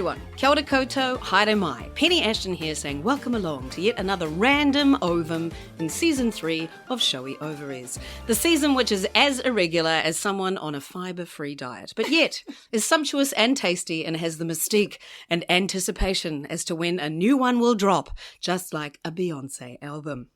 everyone. Kia ora koutou, haere mai. Penny Ashton here saying welcome along to yet another random ovum in Season 3 of Showy Ovaries. The season which is as irregular as someone on a fibre-free diet, but yet is sumptuous and tasty and has the mystique and anticipation as to when a new one will drop, just like a Beyonce album.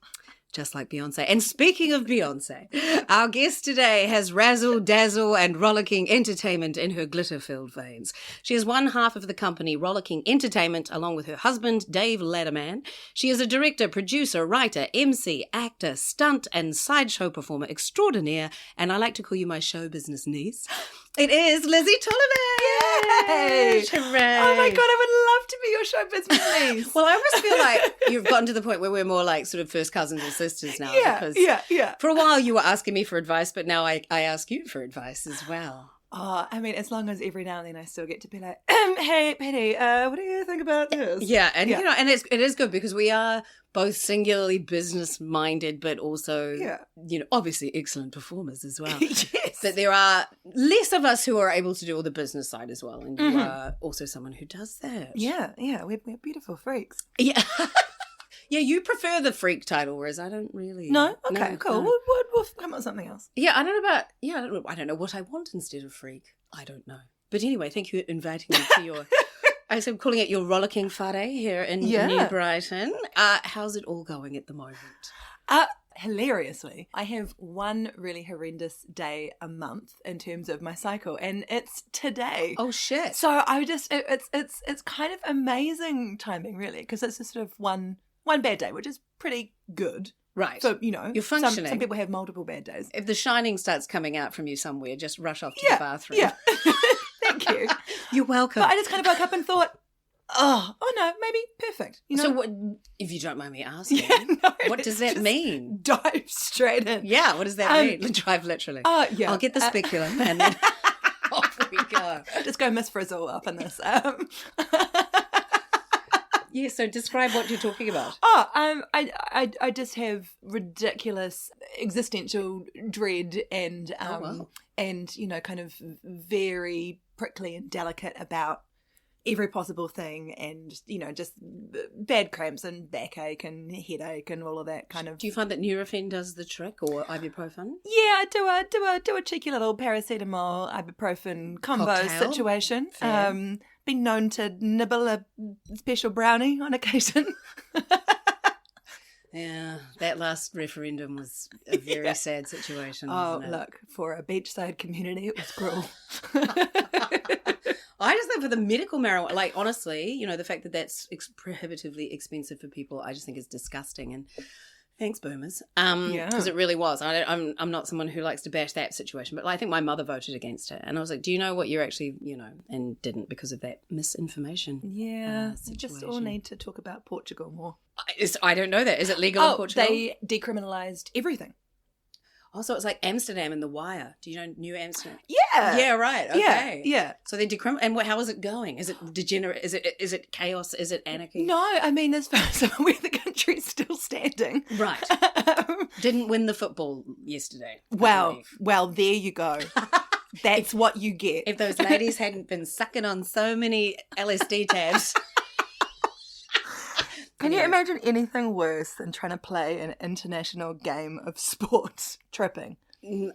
Just like Beyonce. And speaking of Beyonce, our guest today has razzle, dazzle and rollicking entertainment in her glitter-filled veins. She is one half of the company Rollicking Entertainment along with her husband, Dave Ladderman. She is a director, producer, writer, MC, actor, stunt and sideshow performer extraordinaire, and I like to call you my show business niece. It is Lizzie Tollemache! Yay! Hooray! Oh my God, I would love to be your show business niece. Well, I almost feel like you've gotten to the point where we're more like sort of first cousins or sisters now. Yeah. For a while you were asking me for advice, but now I ask you for advice as well. Oh, I mean, as long as every now and then I still get to be like, hey, Penny, what do you think about this? Yeah, and you know, and it is good because we are both singularly business-minded, but also, you know, obviously excellent performers as well. Yes. That there are less of us who are able to do all the business side as well, and you are also someone who does that. Yeah, we're beautiful freaks. Yeah. Yeah, you prefer the freak title, whereas I don't really. No? Okay, cool. No. We'll come up with something else. Yeah, I don't know what I want instead of freak. I don't know. But anyway, thank you for inviting me to your, I'm calling it your rollicking whare here in New Brighton. How's it all going at the moment? Hilariously, I have one really horrendous day a month in terms of my cycle, and it's today. Oh shit! So I just it's kind of amazing timing, really, because it's just sort of one bad day, which is pretty good. Right. So, you know, you're functioning. Some people have multiple bad days. If the shining starts coming out from you somewhere, just rush off to the bathroom. Yeah. Thank you. You're welcome. But I just kind of woke up and thought, oh no, maybe perfect. You know? So what, if you don't mind me asking, what does that mean? Dive straight in. Yeah, what does that mean? Drive literally. Yeah. I'll get the speculum and then off we go. Just go Miss Frizzle up in this. Yeah, so describe what you're talking about. I just have ridiculous existential dread and and you know, kind of very prickly and delicate about every possible thing, and you know, just bad cramps and backache and headache and all of that kind of. Do you find that Nurofen does the trick, or ibuprofen? Yeah, I do a cheeky little paracetamol ibuprofen combo Cocktail. Situation. Fair. Been known to nibble a special brownie on occasion. Yeah, that last referendum was a very sad situation. Oh, wasn't it? look, for a beachside community, it was cruel. I just think for the medical marijuana, like honestly, you know, the fact that that's prohibitively expensive for people, I just think is disgusting. And thanks, boomers. Because it really was. I'm not someone who likes to bash that situation, but I think my mother voted against it, and I was like, do you know what you're actually, you know, and didn't because of that misinformation. Yeah, we just all need to talk about Portugal more. I don't know that. Is it legal in Portugal? They decriminalised everything. Oh, so it's like Amsterdam and The Wire. Do you know New Amsterdam? Yeah. Yeah, right. Okay. Yeah. So they and how is it going? Is it degenerate? Is it chaos? Is it anarchy? No, I mean, as far as I'm aware, the country's still standing. Right. Didn't win the football yesterday. Well, there you go. That's what you get. If those ladies hadn't been sucking on so many LSD tabs. Can you imagine anything worse than trying to play an international game of sport? Tripping.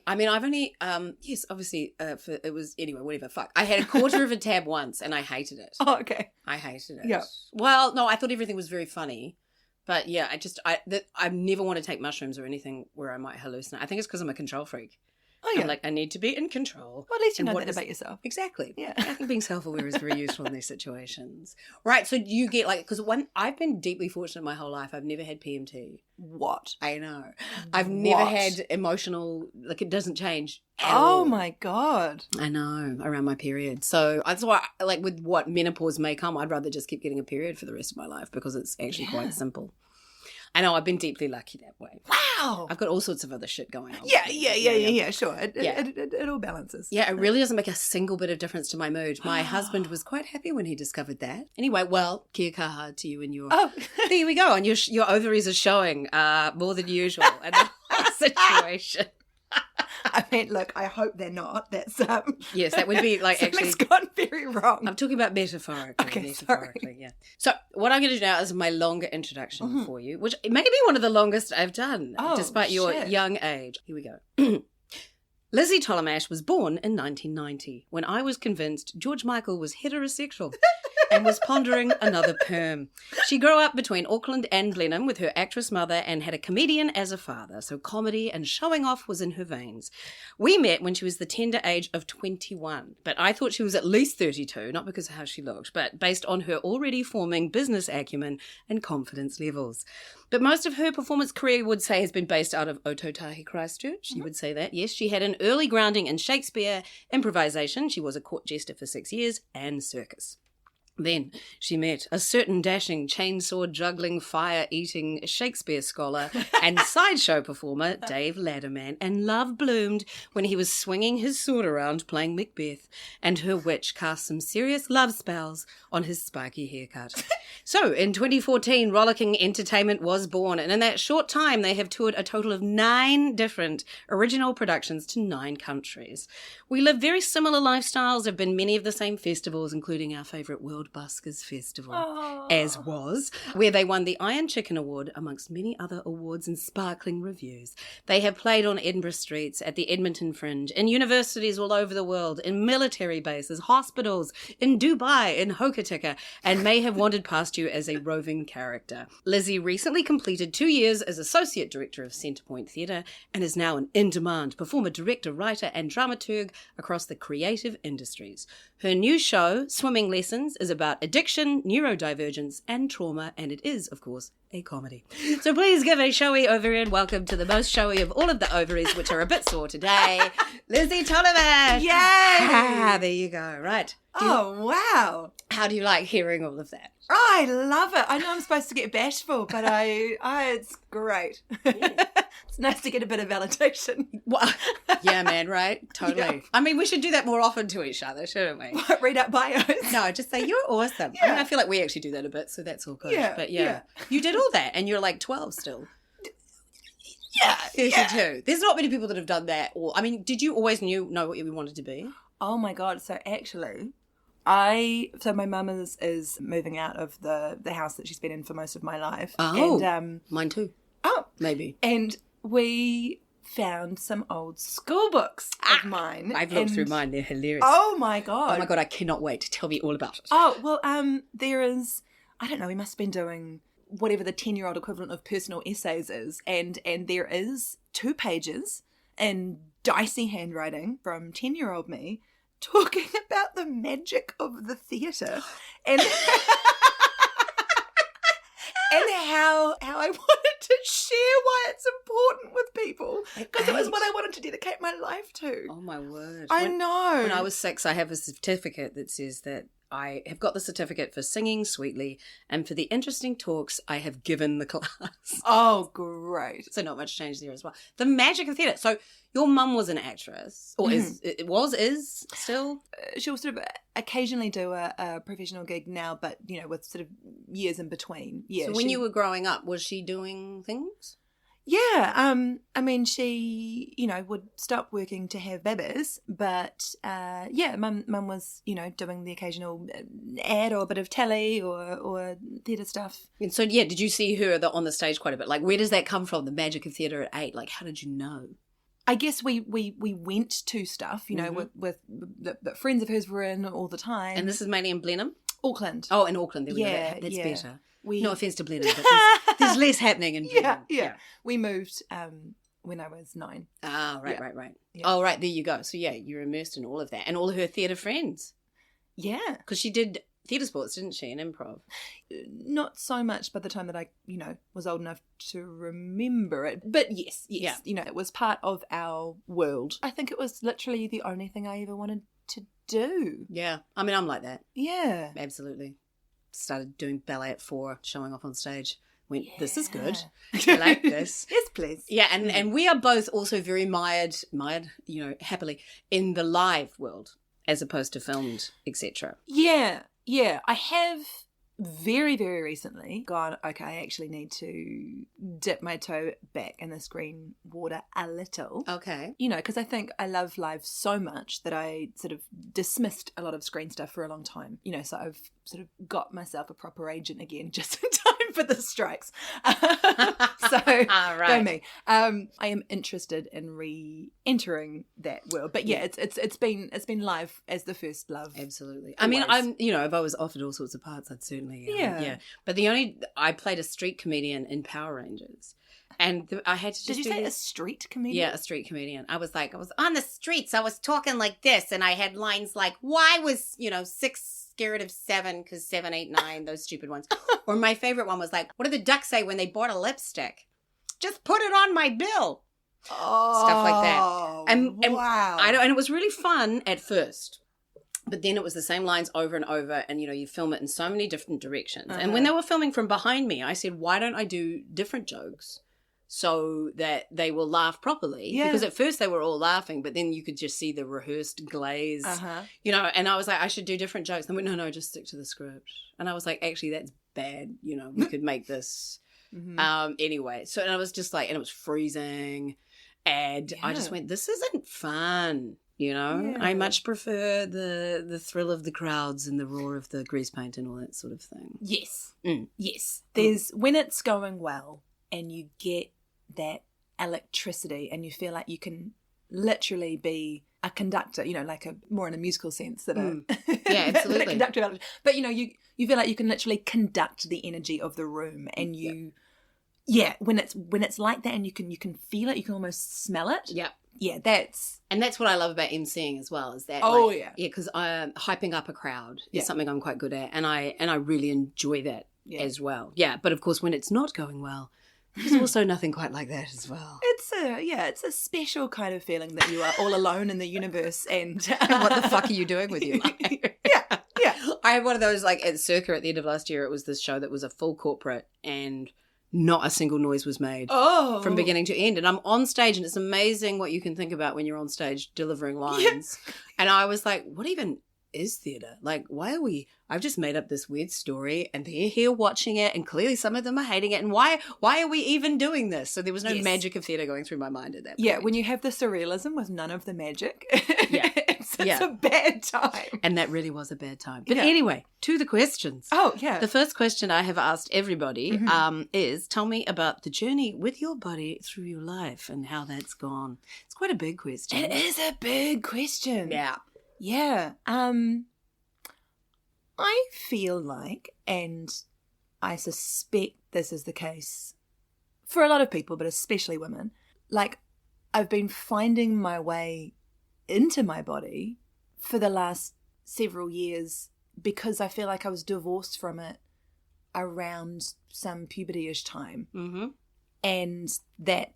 I mean, I've only, yes, obviously, it was, anyway, whatever, fuck. I had a quarter of a tab once and I hated it. Oh, okay. I hated it. Yeah. Well, no, I thought everything was very funny. But yeah, I never want to take mushrooms or anything where I might hallucinate. I think it's because I'm a control freak. Oh, yeah. I'm like, I need to be in control. Well, at least you know that about yourself. Exactly. Yeah. I think being self-aware is very useful in these situations. Right. So you get like, because I've been deeply fortunate my whole life. I've never had PMT. What? I know. I've never had emotional, like it doesn't change at all. My God. I know, around my period. So that's why, like with what menopause may come, I'd rather just keep getting a period for the rest of my life because it's actually quite simple. I know, I've been deeply lucky that way. Wow. I've got all sorts of other shit going on. Yeah, sure. It all balances. Yeah, it really doesn't make a single bit of difference to my mood. My husband was quite happy when he discovered that. Anyway, well, kia kaha to you and your... Oh. There we go. And your ovaries are showing more than usual in that situation. I mean, look, I hope they're not. That's Yes, that would be like actually. Something's gone very wrong. I'm talking about metaphorically. Okay, metaphorically, yeah. So what I'm going to do now is my longer introduction for you, which may be one of the longest I've done, despite your young age. Here we go. Lizzie Tollemache was born in 1990 when I was convinced George Michael was heterosexual and was pondering another perm. She grew up between Auckland and Blenheim with her actress mother and had a comedian as a father, so comedy and showing off was in her veins. We met when she was the tender age of 21, but I thought she was at least 32, not because of how she looked, but based on her already forming business acumen and confidence levels. But most of her performance career, would say, has been based out of Ototahi, Christchurch. You would say that. Yes, she had an early grounding in Shakespeare, improvisation. She was a court jester for 6 years, and circus. Then she met a certain dashing, chainsaw-juggling, fire-eating Shakespeare scholar and sideshow performer, Dave Ladderman, and love bloomed when he was swinging his sword around playing Macbeth, and her witch cast some serious love spells on his spiky haircut. So, in 2014, Rollicking Entertainment was born, and in that short time, they have toured a total of 9 different original productions to 9 countries. We live very similar lifestyles. There have been many of the same festivals, including our favourite World Buskers Festival, as was, where they won the Iron Chicken Award, amongst many other awards and sparkling reviews. They have played on Edinburgh streets, at the Edmonton Fringe, in universities all over the world, in military bases, hospitals, in Dubai, in Hokitika, and may have wandered past you as a roving character. Lizzie recently completed 2 years as Associate Director of Centrepoint Theatre and is now an in-demand performer, director, writer and dramaturg across the creative industries. Her new show, Swimming Lessons, is about addiction, neurodivergence and trauma, and it is, of course, a comedy. So please give a showy ovary and welcome to the most showy of all of the ovaries, which are a bit sore today, Lizzie Tollemache. Yay! There you go. Right. Wow. How do you like hearing all of that? I love it. I know I'm supposed to get bashful, but it's great. Yeah. It's nice to get a bit of validation. Well, yeah, man, right? Totally. Yeah. I mean, we should do that more often to each other, shouldn't we? What, read out bios? No, just say, you're awesome. Yeah. I mean, I feel like we actually do that a bit, so that's all good. Yeah, But yeah, you did all that, and you're like 12 still. Yeah. 32. There's not many people that have done that. Or, I mean, did you always know what you wanted to be? Oh my God. So actually, my mum is moving out of the house that she's been in for most of my life. Oh, and, mine too. Oh. Maybe. And we found some old school books of mine. I've looked through mine. They're hilarious. Oh my God. Oh my God, I cannot wait to tell me all about it. Oh, well, there is, I don't know, we must have been doing whatever the 10-year-old equivalent of personal essays is. And there is 2 pages in dicey handwriting from 10-year-old me talking about the magic of the theatre and and how I wanted to share why it's important with people, because it was what I wanted to dedicate my life to. Oh my word. I know. When I was 6, I have a certificate that says that I have got the certificate for singing sweetly and for the interesting talks I have given the class. Oh, great. So not much change there as well. The magic of theatre. So your mum was an actress, or is still? She'll sort of occasionally do a professional gig now, but, you know, with sort of years in between. Yeah. So when you were growing up, was she doing things? Yeah, I mean, she, you know, would stop working to have babies, but mum was, you know, doing the occasional ad or a bit of telly or theatre stuff. And so, yeah, did you see her on the stage quite a bit? Like, where does that come from, the magic of theatre at 8? Like, how did you know? I guess we went to stuff, you know, with that friends of hers were in all the time. And this is mainly in Blenheim? Auckland. Oh, in Auckland. There we go. That's better. No offence to Blenheim, but there's less happening in Blenheim. Yeah. We moved when I was 9. Ah, right. Yeah. Oh, right, there you go. So, yeah, you're immersed in all of that. And all of her theatre friends. Yeah. Because she did theatre sports, didn't she, and improv? Not so much by the time that I, you know, was old enough to remember it. But yes, yeah. You know, it was part of our world. I think it was literally the only thing I ever wanted to do. Yeah. I mean, I'm like that. Yeah. Absolutely. Started doing ballet at 4, showing off on stage. Went, this is good. I like this. Yes, please. Yeah, and we are both also very mired, you know, happily in the live world as opposed to filmed, etc. Yeah. I have very, very recently gone, okay, I actually need to dip my toe back in this green water a little. Okay. You know, because I think I love live so much that I sort of dismissed a lot of screen stuff for a long time. You know, so I've sort of got myself a proper agent again just in time for the strikes. So, right. Go me. I am interested in re-entering that world. But yeah, it's been live as the first love. Absolutely. Always. I mean, if I was offered all sorts of parts, I'd certainly. Yeah. But I played a street comedian in Power Rangers. And I had to just Did you say a street comedian? Yeah, a street comedian. I was on the streets. I was talking like this, and I had lines like, why was, 6 scared of 7 because 7, 8, 9, those stupid ones. Or my favorite one was like, what did the ducks say when they bought a lipstick? Just put it on my bill. Oh, stuff like that. And wow. and it was really fun at first. But then it was the same lines over and over, and, you film it in so many different directions. And when they were filming from behind me, I said, why don't I do different jokes so that they will laugh properly? Yeah. Because at first they were all laughing, but then you could just see the rehearsed glaze, and I was like, I should do different jokes. And they went, no, just stick to the script. And I was like, actually, that's bad. We could make this. Anyway, so and I was just like, and it was freezing, and I just went, this isn't fun. I much prefer the thrill of the crowds and the roar of the grease paint and all that sort of thing. Yes. Yes. There's when it's going well and you get that electricity and you feel like you can literally be a conductor, like more in a musical sense than yeah, absolutely. a conductor. But you feel like you can literally conduct the energy of the room, and you when it's like that, and you can feel it, you can almost smell it. Yeah. Yeah, that's what I love about emceeing as well, is that because hyping up a crowd is something I'm quite good at, and I really enjoy that as well. Yeah, but of course when it's not going well, there's also nothing quite like that as well. It's a special kind of feeling that you are all alone in the universe, and what the fuck are you doing with your life? Yeah. I had one of those at Circa at the end of last year. It was this show that was a full corporate, and not a single noise was made from beginning to end. And I'm on stage, and it's amazing what you can think about when you're on stage delivering lines. Yeah. And I was like, what even is theatre? Like, why are we... I've just made up this weird story, and they're here watching it, and clearly some of them are hating it. And why are we even doing this? So there was no magic of theatre going through my mind at that point. Yeah, when you have the surrealism with none of the magic, it's a bad time. And that really was a bad time. But anyway, to the questions. Oh, yeah. The first question I have asked everybody is, tell me about the journey with your body through your life and how that's gone. It's quite a big question. It is a big question. Yeah. Yeah. I feel like, and I suspect this is the case for a lot of people, but especially women, like I've been finding my way into my body for the last several years because I feel like I was divorced from it around some puberty-ish time. Mm-hmm. And that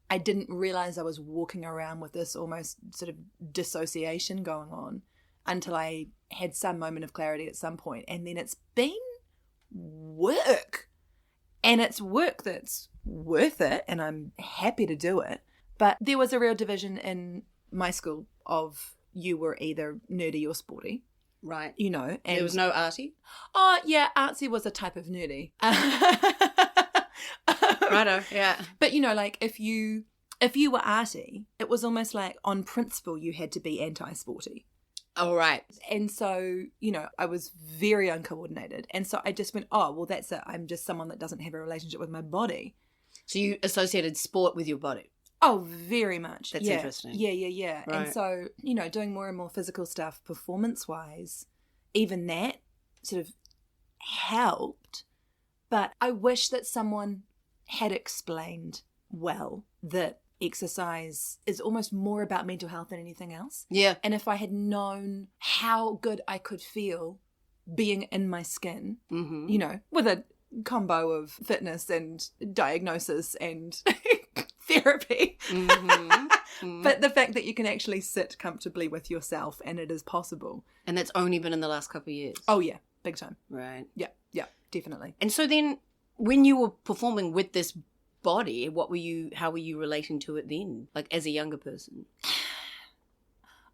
I didn't realize I was walking around with this almost sort of dissociation going on until I had some moment of clarity at some point. And then it's been work. And it's work that's worth it, and I'm happy to do it. But there was a real division in my school of you were either nerdy or sporty. Right. And there was no arty? Oh, yeah, artsy was a type of nerdy. Righto, yeah. But, like if you were arty, it was almost like on principle you had to be anti-sporty. Oh, right. And so, I was very uncoordinated. And so I just went, oh, well, that's it. I'm just someone that doesn't have a relationship with my body. So you associated sport with your body? Oh, very much. That's interesting. Yeah. Right. And so, doing more and more physical stuff performance-wise, even that sort of helped. But I wish that someone had explained well that exercise is almost more about mental health than anything else. Yeah. And if I had known how good I could feel being in my skin, with a combo of fitness and diagnosis and therapy. But the fact that you can actually sit comfortably with yourself and it is possible. And that's only been in the last couple of years. Oh, yeah. Big time. Right. Yeah, definitely. And so then when you were performing with this body, how were you relating to it then, like as a younger person?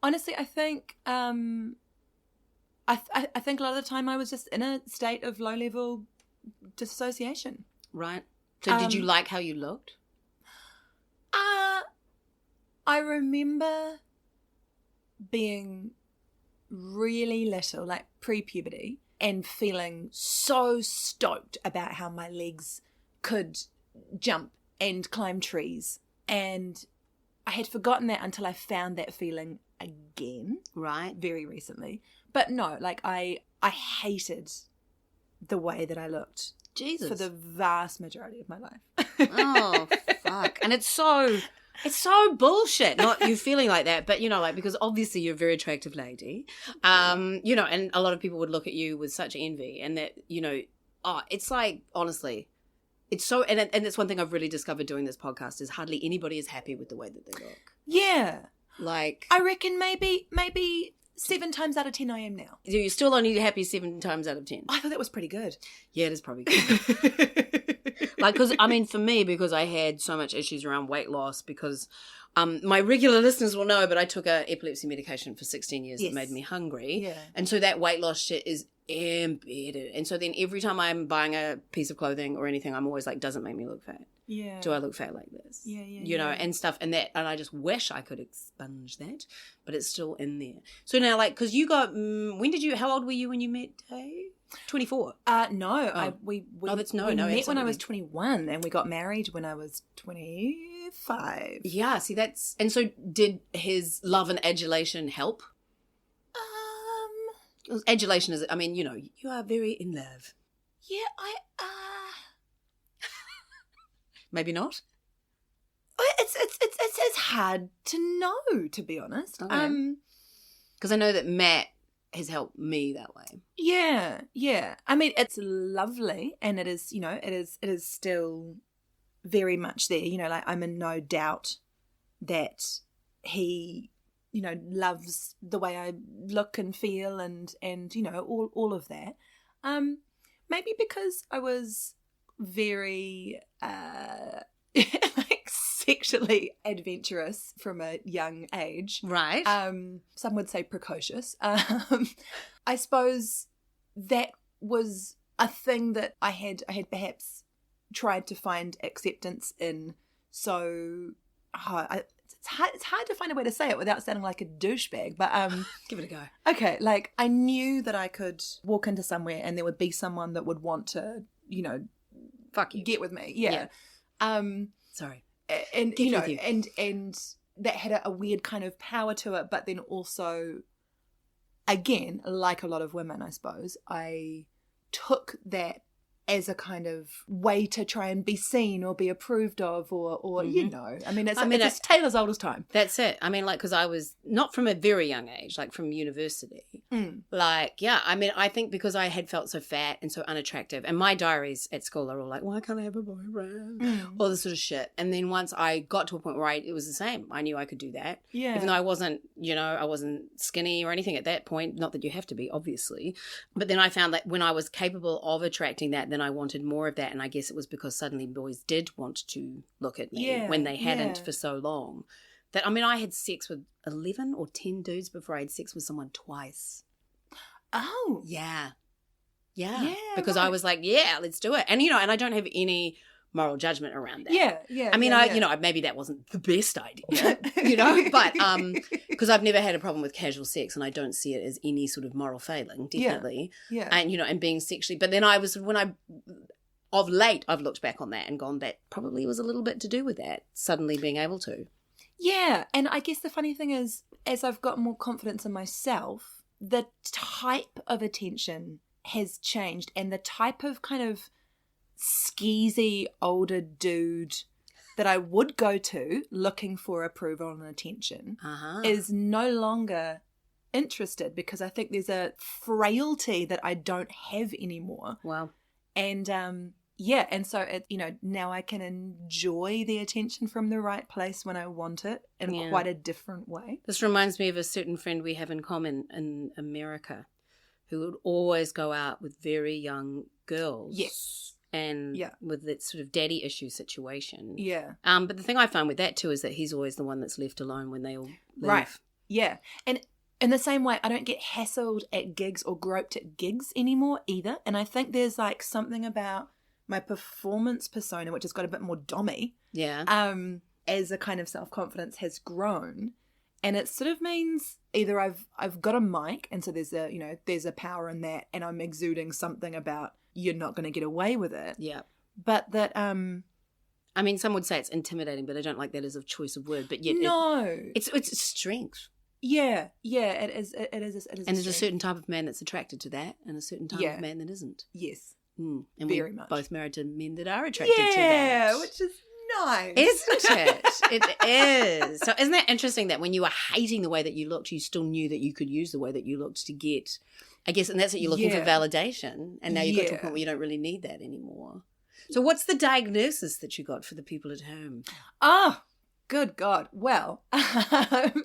Honestly, I think I I think a lot of the time I was just in a state of low-level dissociation. Right. So did you like how you looked? I remember being really little, like pre-puberty, and feeling so stoked about how my legs could jump and climb trees. And I had forgotten that until I found that feeling again. Right. Very recently. But no, like I hated the way that I looked. Jesus. For the vast majority of my life. Oh, fuck. And it's so bullshit, not you feeling like that, but, you know, like, because obviously you're a very attractive lady, you know, and a lot of people would look at you with such envy, and that, you know, it's like, honestly, it's so, and it's one thing I've really discovered doing this podcast is hardly anybody is happy with the way that they look. Yeah. Like, I reckon maybe 7 times out of 10 I am now. You're still only happy 7 times out of 10. I thought that was pretty good. Yeah, it is probably good. Like, because, I mean, for me, because I had so much issues around weight loss, because my regular listeners will know, but I took a epilepsy medication for 16 years that made me hungry. Yeah. And so that weight loss shit is embedded. And so then every time I'm buying a piece of clothing or anything, I'm always like, does it make me look fat? Yeah. Do I look fat like this? Yeah. You know, and stuff, and I just wish I could expunge that, but it's still in there. So now, like, because you got, how old were you when you met Dave? 24. No, we met when I was 21, and we got married when I was 25. Yeah, see, so did his love and adulation help? Adulation is, I mean, you know, you are very in love. Yeah, Maybe not. It's hard to know, to be honest. Okay. Because I know that Matt has helped me that way. Yeah. I mean, it's lovely, and it is, you know, it is still very much there. You know, like, I'm in no doubt that he, you know, loves the way I look and feel, and you know, all of that. Maybe because I was very like sexually adventurous from a young age. Right. Some would say precocious. I suppose that was a thing that I had perhaps tried to find acceptance in. So it's hard to find a way to say it without sounding like a douchebag, but give it a go. Okay, like, I knew that I could walk into somewhere and there would be someone that would want to, you know, fuck you, get with me. Yeah. Sorry. And get, you know, and that had a weird kind of power to it, but then also, again, like a lot of women, I suppose, I took that as a kind of way to try and be seen or be approved of, or you know, I mean, it's tale as old as time. That's it. I mean, like, because I was not from a very young age, like from university. Like, yeah, I mean, I think because I had felt so fat and so unattractive, and my diaries at school are all like, why can't I have a boyfriend? All this sort of shit. And then once I got to a point where it was the same. I knew I could do that. Yeah. Even though I wasn't, you know, I wasn't skinny or anything at that point. Not that you have to be, obviously. But then I found that when I was capable of attracting that, then I wanted more of that. And I guess it was because suddenly boys did want to look at me when they hadn't for so long. That, I mean, I had sex with 11 or 10 dudes before I had sex with someone twice. Oh. Yeah. Because I was like, yeah, let's do it. And, you know, and I don't have any moral judgment around that. Yeah. I mean, you know, maybe that wasn't the best idea, you know, but because I've never had a problem with casual sex, and I don't see it as any sort of moral failing, definitely. Yeah. And, you know, and being sexually, but then of late, I've looked back on that and gone, that probably was a little bit to do with that, suddenly being able to. Yeah, and I guess the funny thing is, as I've got more confidence in myself, the type of attention has changed, and the type of kind of skeezy older dude that I would go to looking for approval and attention is no longer interested, because I think there's a frailty that I don't have anymore. Wow. And and so it, you know, now I can enjoy the attention from the right place when I want it in quite a different way. This reminds me of a certain friend we have in common in America, who would always go out with very young girls. Yes. And with that sort of daddy issue situation. Yeah. But the thing I find with that too is that he's always the one that's left alone when they all leave. Right. Yeah. And in the same way, I don't get hassled at gigs or groped at gigs anymore either. And I think there's like something about my performance persona, which has got a bit more dommy. Yeah. As a kind of self-confidence has grown. And it sort of means either I've got a mic, and so there's a power in that, and I'm exuding something about you're not going to get away with it. Yeah. But that I mean, some would say it's intimidating, but I don't like that as a choice of word. But yet, it's strength. Yeah, it is. It is. And there's a certain type of man that's attracted to that, and a certain type of man that isn't. Yes, and very we're much. Both married to men that are attracted to that. Yeah, which is nice, isn't it? It is. So isn't that interesting that when you were hating the way that you looked, you still knew that you could use the way that you looked to get, I guess, and that's what you're looking for, validation. And now you've got to a point where you don't really need that anymore. So what's the diagnosis that you got for the people at home? Good God. Well,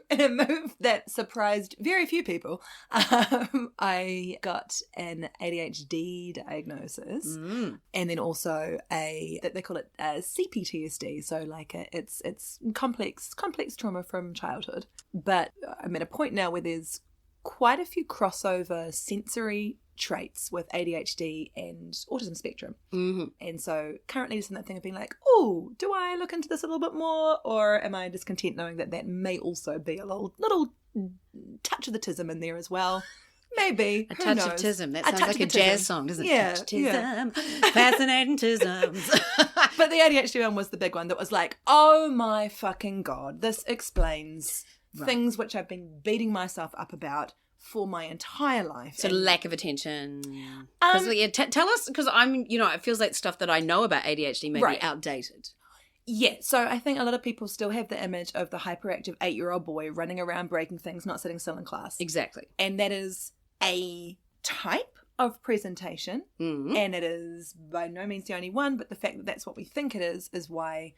in a move that surprised very few people, I got an ADHD diagnosis, and then also they call it CPTSD. So like it's complex trauma from childhood. But I'm at a point now where there's quite a few crossover sensory traits with ADHD and autism spectrum. Mm-hmm. And so currently just in that thing of being like, oh, do I look into this a little bit more, or am I just content knowing that may also be a little touch of the tism in there as well? Maybe. A touch of tism. That sounds like a jazz song, doesn't it? Yeah. Touch tism. Fascinating tisms. But the ADHD one was the big one that was like, oh my fucking God, this explains things which I've been beating myself up about for my entire life. So lack of attention. Tell us, because it feels like stuff that I know about ADHD may be outdated. Yeah, so I think a lot of people still have the image of the hyperactive 8-year-old boy running around breaking things, not sitting still in class. Exactly. And that is a type of presentation, and it is by no means the only one, but the fact that that's what we think it is why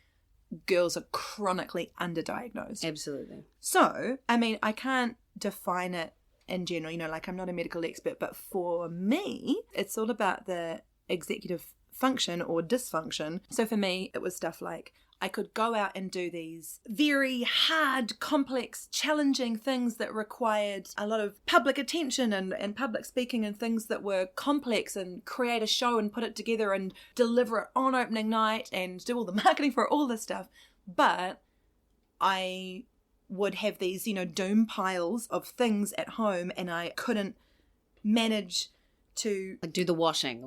girls are chronically underdiagnosed. Absolutely. So, I mean, I can't define it in general, like I'm not a medical expert, but for me, it's all about the executive function or dysfunction. So for me, it was stuff like I could go out and do these very hard, complex, challenging things that required a lot of public attention and public speaking and things that were complex, and create a show and put it together and deliver it on opening night and do all the marketing for all this stuff. But I would have these, doom piles of things at home, and I couldn't manage to do the washing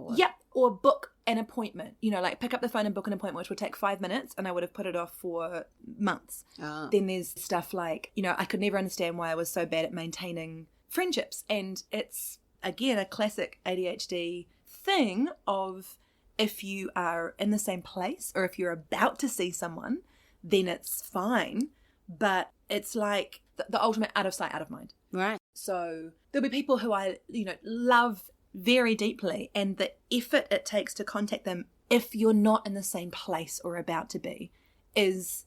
or book an appointment, like pick up the phone and book an appointment, which would take 5 minutes, and I would have put it off for months. Then there's stuff like, I could never understand why I was so bad at maintaining friendships, and it's again a classic ADHD thing of, if you are in the same place or if you're about to see someone, then it's fine. But it's like the ultimate out of sight, out of mind. Right. So there'll be people who I, love very deeply, and the effort it takes to contact them if you're not in the same place or about to be it's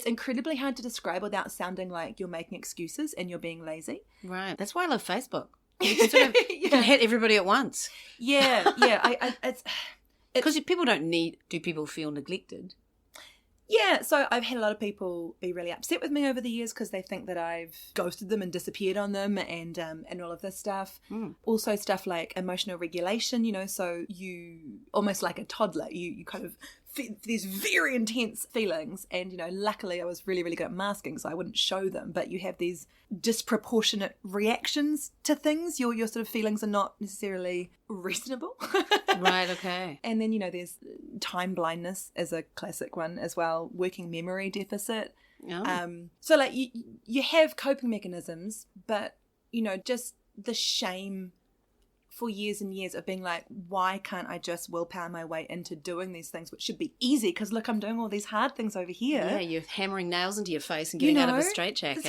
incredibly hard to describe without sounding like you're making excuses and you're being lazy. Right. That's why I love Facebook. You can sort of you can hit everybody at once. Yeah. It's because people don't need. Do people feel neglected? Yeah, so I've had a lot of people be really upset with me over the years because they think that I've ghosted them and disappeared on them and all of this stuff. Also stuff like emotional regulation, so you, almost like a toddler, you kind of these very intense feelings, and luckily I was really, really good at masking, so I wouldn't show them, but you have these disproportionate reactions to things. Your sort of feelings are not necessarily reasonable. Right, okay. And then there's time blindness as a classic one as well, working memory deficit. So like you have coping mechanisms, but just the shame for years and years of being like, why can't I just willpower my way into doing these things, which should be easy, because look, I'm doing all these hard things over here. Yeah, you're hammering nails into your face and getting out of a straitjacket.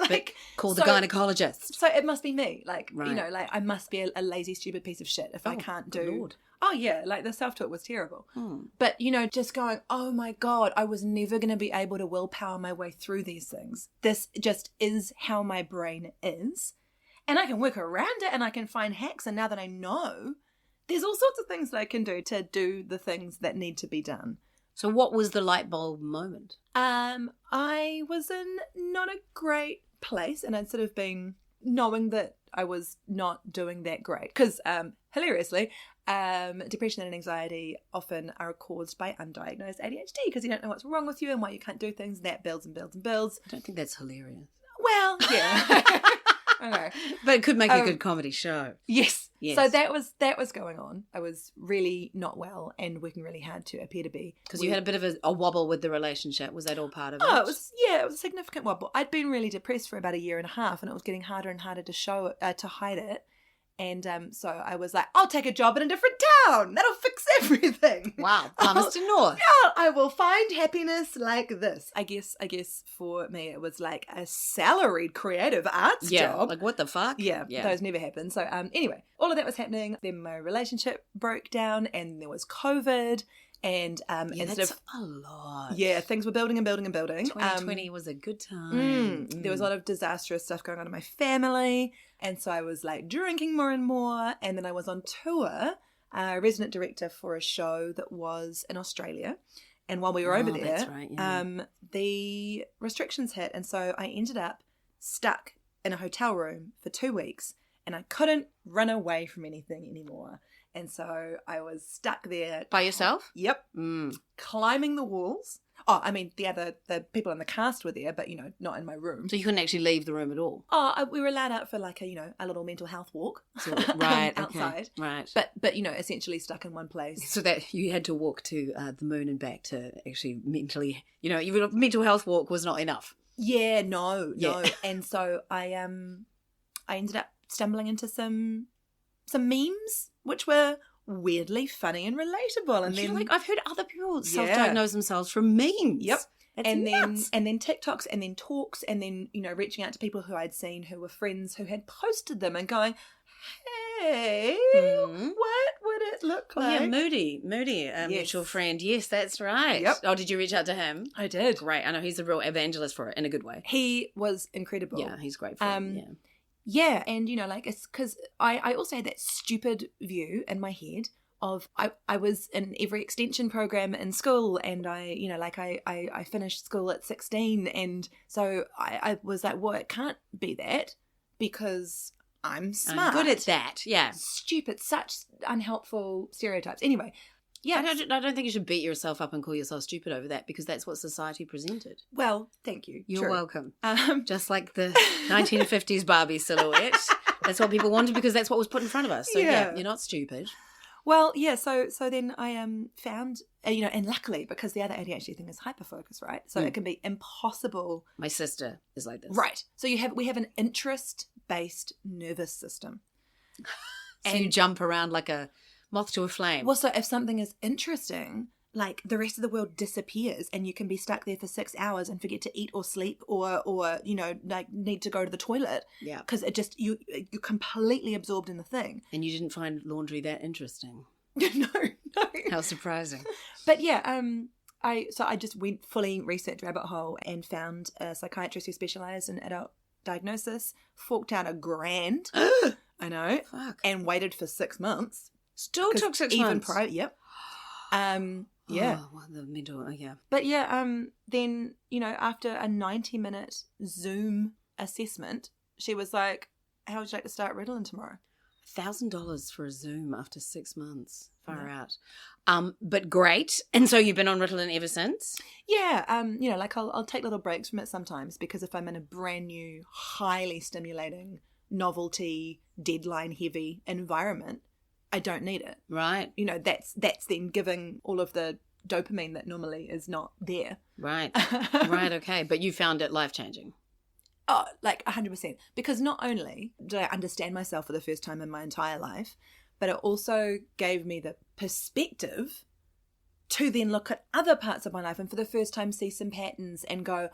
Like, call the gynecologist. So it must be me. Like, right. Like I must be a lazy, stupid piece of shit if I can't do... Lord. Oh, yeah, like the self-talk was terrible. But, just going, oh my God, I was never going to be able to willpower my way through these things. This just is how my brain is. And I can work around it and I can find hacks. And now that I know, there's all sorts of things that I can do to do the things that need to be done. So what was the light bulb moment? I was in not a great place, and I'd sort of been knowing that I was not doing that great. Because, hilariously, depression and anxiety often are caused by undiagnosed ADHD because you don't know what's wrong with you and why you can't do things, and that builds and builds and builds. I don't think that's hilarious. Well, yeah. Okay. But it could make a good comedy show. Yes. Yes. So that was going on. I was really not well and working really hard to appear to be. Because you had a bit of a wobble with the relationship. Was that all part of it? Oh, it was a significant wobble. I'd been really depressed for about a year and a half, and it was getting harder and harder to show it, to hide it. And so I was like, I'll take a job in a different town. That'll fix everything. Wow, Palmerston North. Yeah, I will find happiness like this. I guess for me it was like a salaried creative arts job. Like what the fuck? Yeah, those never happened. So anyway, all of that was happening. Then my relationship broke down, and there was COVID. And that's a lot. Yeah, things were building and building and building. 2020 was a good time. There was a lot of disastrous stuff going on in my family, and so I was like drinking more and more. And then I was on tour, resident director for a show that was in Australia. And while we were over there, that's right, yeah. The restrictions hit, and so I ended up stuck in a hotel room for 2 weeks, and I couldn't run away from anything anymore. And so I was stuck there. By yourself? Yep. Climbing the walls. Oh, I mean, the people in the cast were there, but, not in my room. So you couldn't actually leave the room at all? Oh, we were allowed out for like a little mental health walk. So, right, outside. Okay, right. But, essentially stuck in one place. So that you had to walk to the moon and back to actually mentally, your mental health walk was not enough. Yeah, no. And so I ended up stumbling into some memes, which were weirdly funny and relatable. And then I've heard other people self-diagnose themselves from memes. Yep. It's and nuts. then TikToks, and then talks, and then reaching out to people who I'd seen who were friends who had posted them and going, hey, what would it look like? Oh, yeah, Moody, Yes. mutual friend. Yes, that's right. Yep. Oh, did you reach out to him? I did. Great. I know he's a real evangelist for it in a good way. He was incredible. Yeah, he's great for it. Yeah. Yeah, and it's because I also had that stupid view in my head of I was in every extension program in school, and I finished school at 16, and so I was like, well, it can't be that because I'm smart. I'm good at that, yeah. Stupid, such unhelpful stereotypes. Anyway, yeah. I don't think you should beat yourself up and call yourself stupid over that, because that's what society presented. Well, thank you. You're True. welcome. Just like the 1950s Barbie silhouette. That's what people wanted because that's what was put in front of us. So yeah, you're not stupid. Well, yeah, so then I found, and luckily, because the other ADHD thing is hyperfocus, right? So it can be impossible. My sister is like this. Right. So we have an interest-based nervous system. So you jump around like a moth to a flame. Well, so if something is interesting, like the rest of the world disappears, and you can be stuck there for 6 hours and forget to eat or sleep or need to go to the toilet. Yeah. Because it just you're completely absorbed in the thing. And you didn't find laundry that interesting. No. How surprising. But yeah, I just went fully research rabbit hole and found a psychiatrist who specialised in adult diagnosis, forked out $1,000. I know. Fuck. And waited for 6 months. Still took 6 months. Yep. Yeah. Oh, well, the middle, yeah. But yeah, then, after a 90-minute Zoom assessment, she was like, how would you like to start Ritalin tomorrow? $1,000 for a Zoom after 6 months. Far out. But great. And so you've been on Ritalin ever since? Yeah. I'll take little breaks from it sometimes, because if I'm in a brand new, highly stimulating, novelty, deadline heavy environment, I don't need it. Right. That's then giving all of the dopamine that normally is not there. Right. Right, okay. But you found it life-changing. Oh, like 100%. Because not only did I understand myself for the first time in my entire life, but it also gave me the perspective to then look at other parts of my life and for the first time see some patterns and go,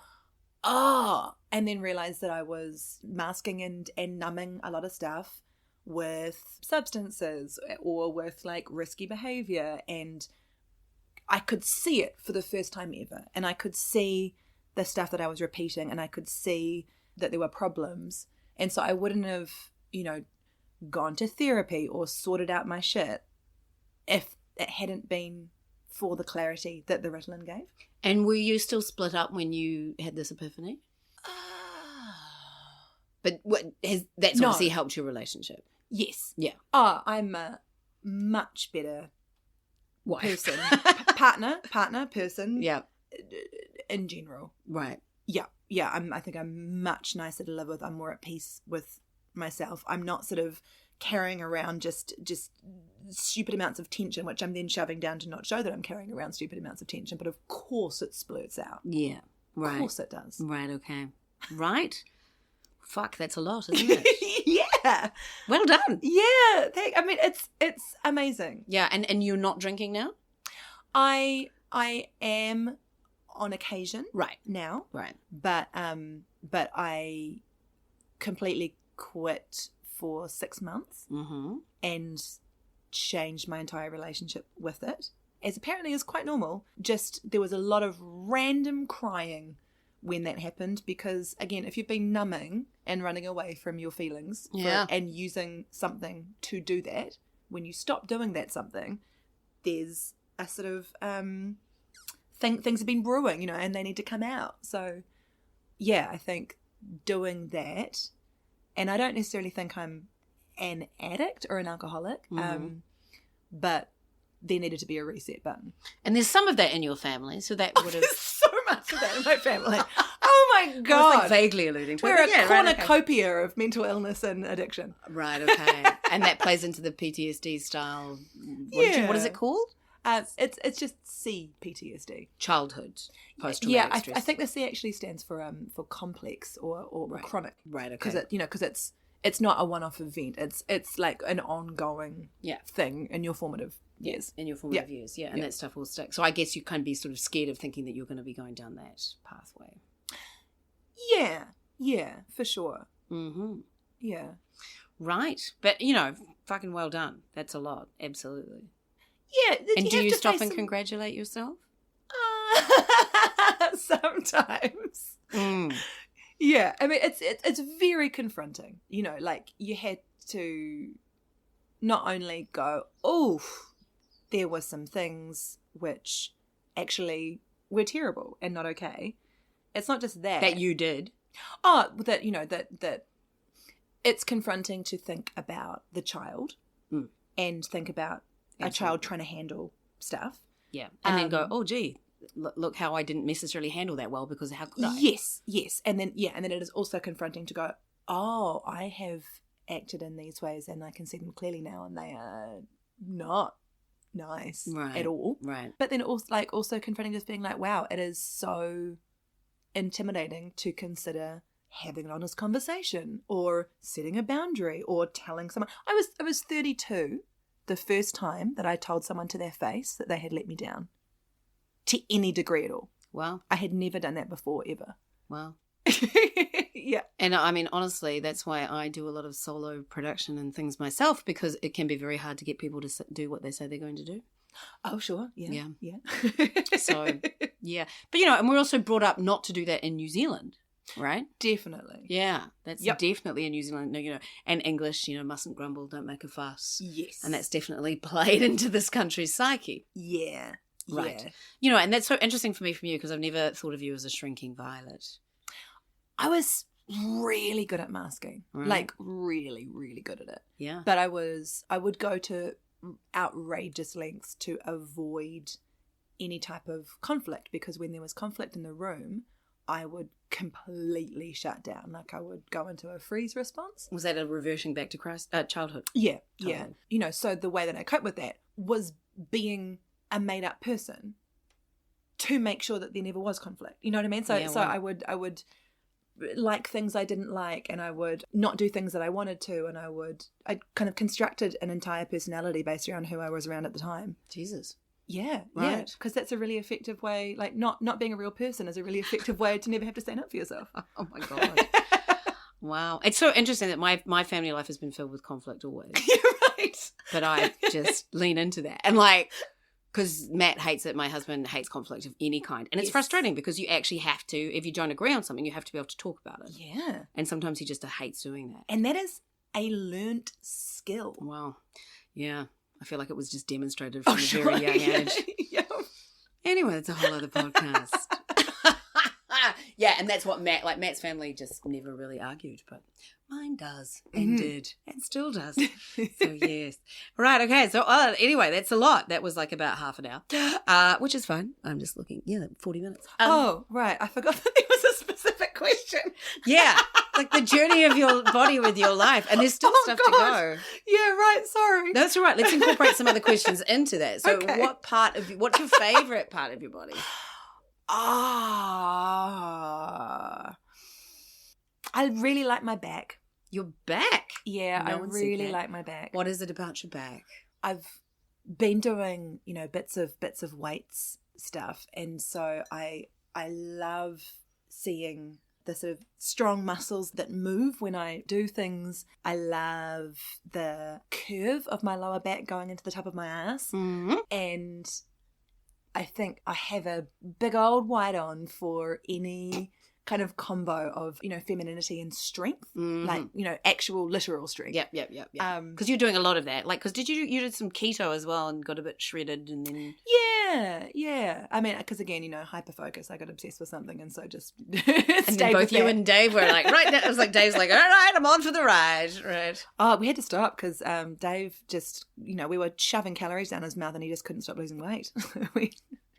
and then realize that I was masking and numbing a lot of stuff with substances or with like risky behavior, and I could see it for the first time ever, and I could see the stuff that I was repeating, and I could see that there were problems, and so I wouldn't have gone to therapy or sorted out my shit if it hadn't been for the clarity that the Ritalin gave. And were you still split up when you had this epiphany? But that's No. obviously helped your relationship. Yes. Yeah. Oh, I'm a much better Wife. person, partner, person. Yeah. In general. Right. Yeah. I think I'm much nicer to live with. I'm more at peace with myself. I'm not sort of carrying around just stupid amounts of tension, which I'm then shoving down to not show that I'm carrying around stupid amounts of tension. But of course it splurts out. Yeah. Right. Of course it does. Right. Okay. Right. Fuck, that's a lot, isn't it? Yeah. Well done. Yeah. I mean, it's amazing. Yeah. And you're not drinking now? I am on occasion Right. now. Right. But I completely quit for 6 months and changed my entire relationship with it, as apparently is quite normal. Just there was a lot of random crying when that happened, because again, if you've been numbing and running away from your feelings and using something to do that, when you stop doing that something, there's a sort of things have been brewing, and they need to come out. So yeah, I think doing that, and I don't necessarily think I'm an addict or an alcoholic, but there needed to be a reset button. And there's some of that in your family, so that would have... There's so much of that in my family. Oh my I was God. like vaguely alluding to it. We're but a cornucopia of mental illness and addiction. Right, okay. And that plays into the PTSD style. What is it called? It's just CPTSD. Childhood post-traumatic stress. I think the C actually stands for complex or chronic. Right, okay. Because it's not a one-off event. It's like an ongoing thing in your formative years. In your formative years, and that stuff will stick. So I guess you can be sort of scared of thinking that you're going to be going down that pathway. Yeah, for sure. Mm-hmm. Yeah. Right. But, fucking well done. That's a lot. Absolutely. Yeah. And do you stop and congratulate yourself? Sometimes. Yeah. I mean, it's very confronting. Like you had to not only go, oh, there were some things which actually were terrible and not okay. It's not just that. That you did. Oh, that, that it's confronting to think about the child and think about a child trying to handle stuff. Yeah. And then go, oh, gee, look how I didn't necessarily handle that well because how could I? Yes. And then it is also confronting to go, oh, I have acted in these ways and I can see them clearly now and they are not nice at all. Right. But then also confronting just being like, wow, it is so intimidating to consider having an honest conversation or setting a boundary or telling someone. I was 32 the first time that I told someone to their face that they had let me down to any degree at all. Wow. I had never done that before ever. Wow. Yeah. And I mean, honestly, that's why I do a lot of solo production and things myself, because it can be very hard to get people to do what they say they're going to do. Oh, sure. Yeah. So, yeah. But, and we're also brought up not to do that in New Zealand, right? Definitely. Yeah. That's definitely in New Zealand. And English, mustn't grumble, don't make a fuss. Yes. And that's definitely played into this country's psyche. Yeah. Right. Yeah. And that's so interesting for me from you because I've never thought of you as a shrinking violet. I was really good at masking. Right. Like really, really good at it. Yeah. But I would go to outrageous lengths to avoid any type of conflict, because when there was conflict in the room, I would completely shut down. Like I would go into a freeze response. Was that a reversion back to childhood? Yeah. So the way that I coped with that was being a made up person to make sure that there never was conflict. You know what I mean? So I would like things I didn't like, and I would not do things that I wanted to, and I kind of constructed an entire personality based around who I was around at the time. Jesus. Yeah, right. Because that's a really effective way, like not being a real person is a really effective way to never have to stand up for yourself. Oh my God. Wow. It's so interesting that my family life has been filled with conflict always. You're right. But I just lean into that. And because Matt hates it, my husband hates conflict of any kind. And it's frustrating because you actually have to, if you don't agree on something, you have to be able to talk about it. Yeah. And sometimes he just hates doing that. And that is a learnt skill. Wow. Yeah. I feel like it was just demonstrated from a very young age. Yeah. Anyway, it's a whole other podcast. Yeah, and that's what Matt's family just never really argued, but mine does and did and still does. So yes. Right, okay. So anyway, that's a lot. That was like about half an hour, which is fine. I'm just looking. Yeah, 40 minutes. Right. I forgot that there was a specific question. Yeah, like the journey of your body with your life. And there's still stuff to go. Yeah, right. Sorry. That's all right. Let's incorporate some other questions into that. So Okay. what's your favourite part of your body? I really like my back. Your back? Yeah, No I one said really that. like my back. What is it about your back? I've been doing, bits of weights stuff, and so I love seeing the sort of strong muscles that move when I do things. I love the curve of my lower back going into the top of my ass, and I think I have a big old white on for any kind of combo of, femininity and strength, like, actual literal strength. Yep. Because you're doing a lot of that. Like, because you did some keto as well and got a bit shredded and then... Yeah. I mean, because again, hyper focus. I got obsessed with something and so just and then both you and Dave were like, right, it was like Dave's like, all right, I'm on for the ride. Right. Oh, we had to stop because Dave just, we were shoving calories down his mouth and he just couldn't stop losing weight.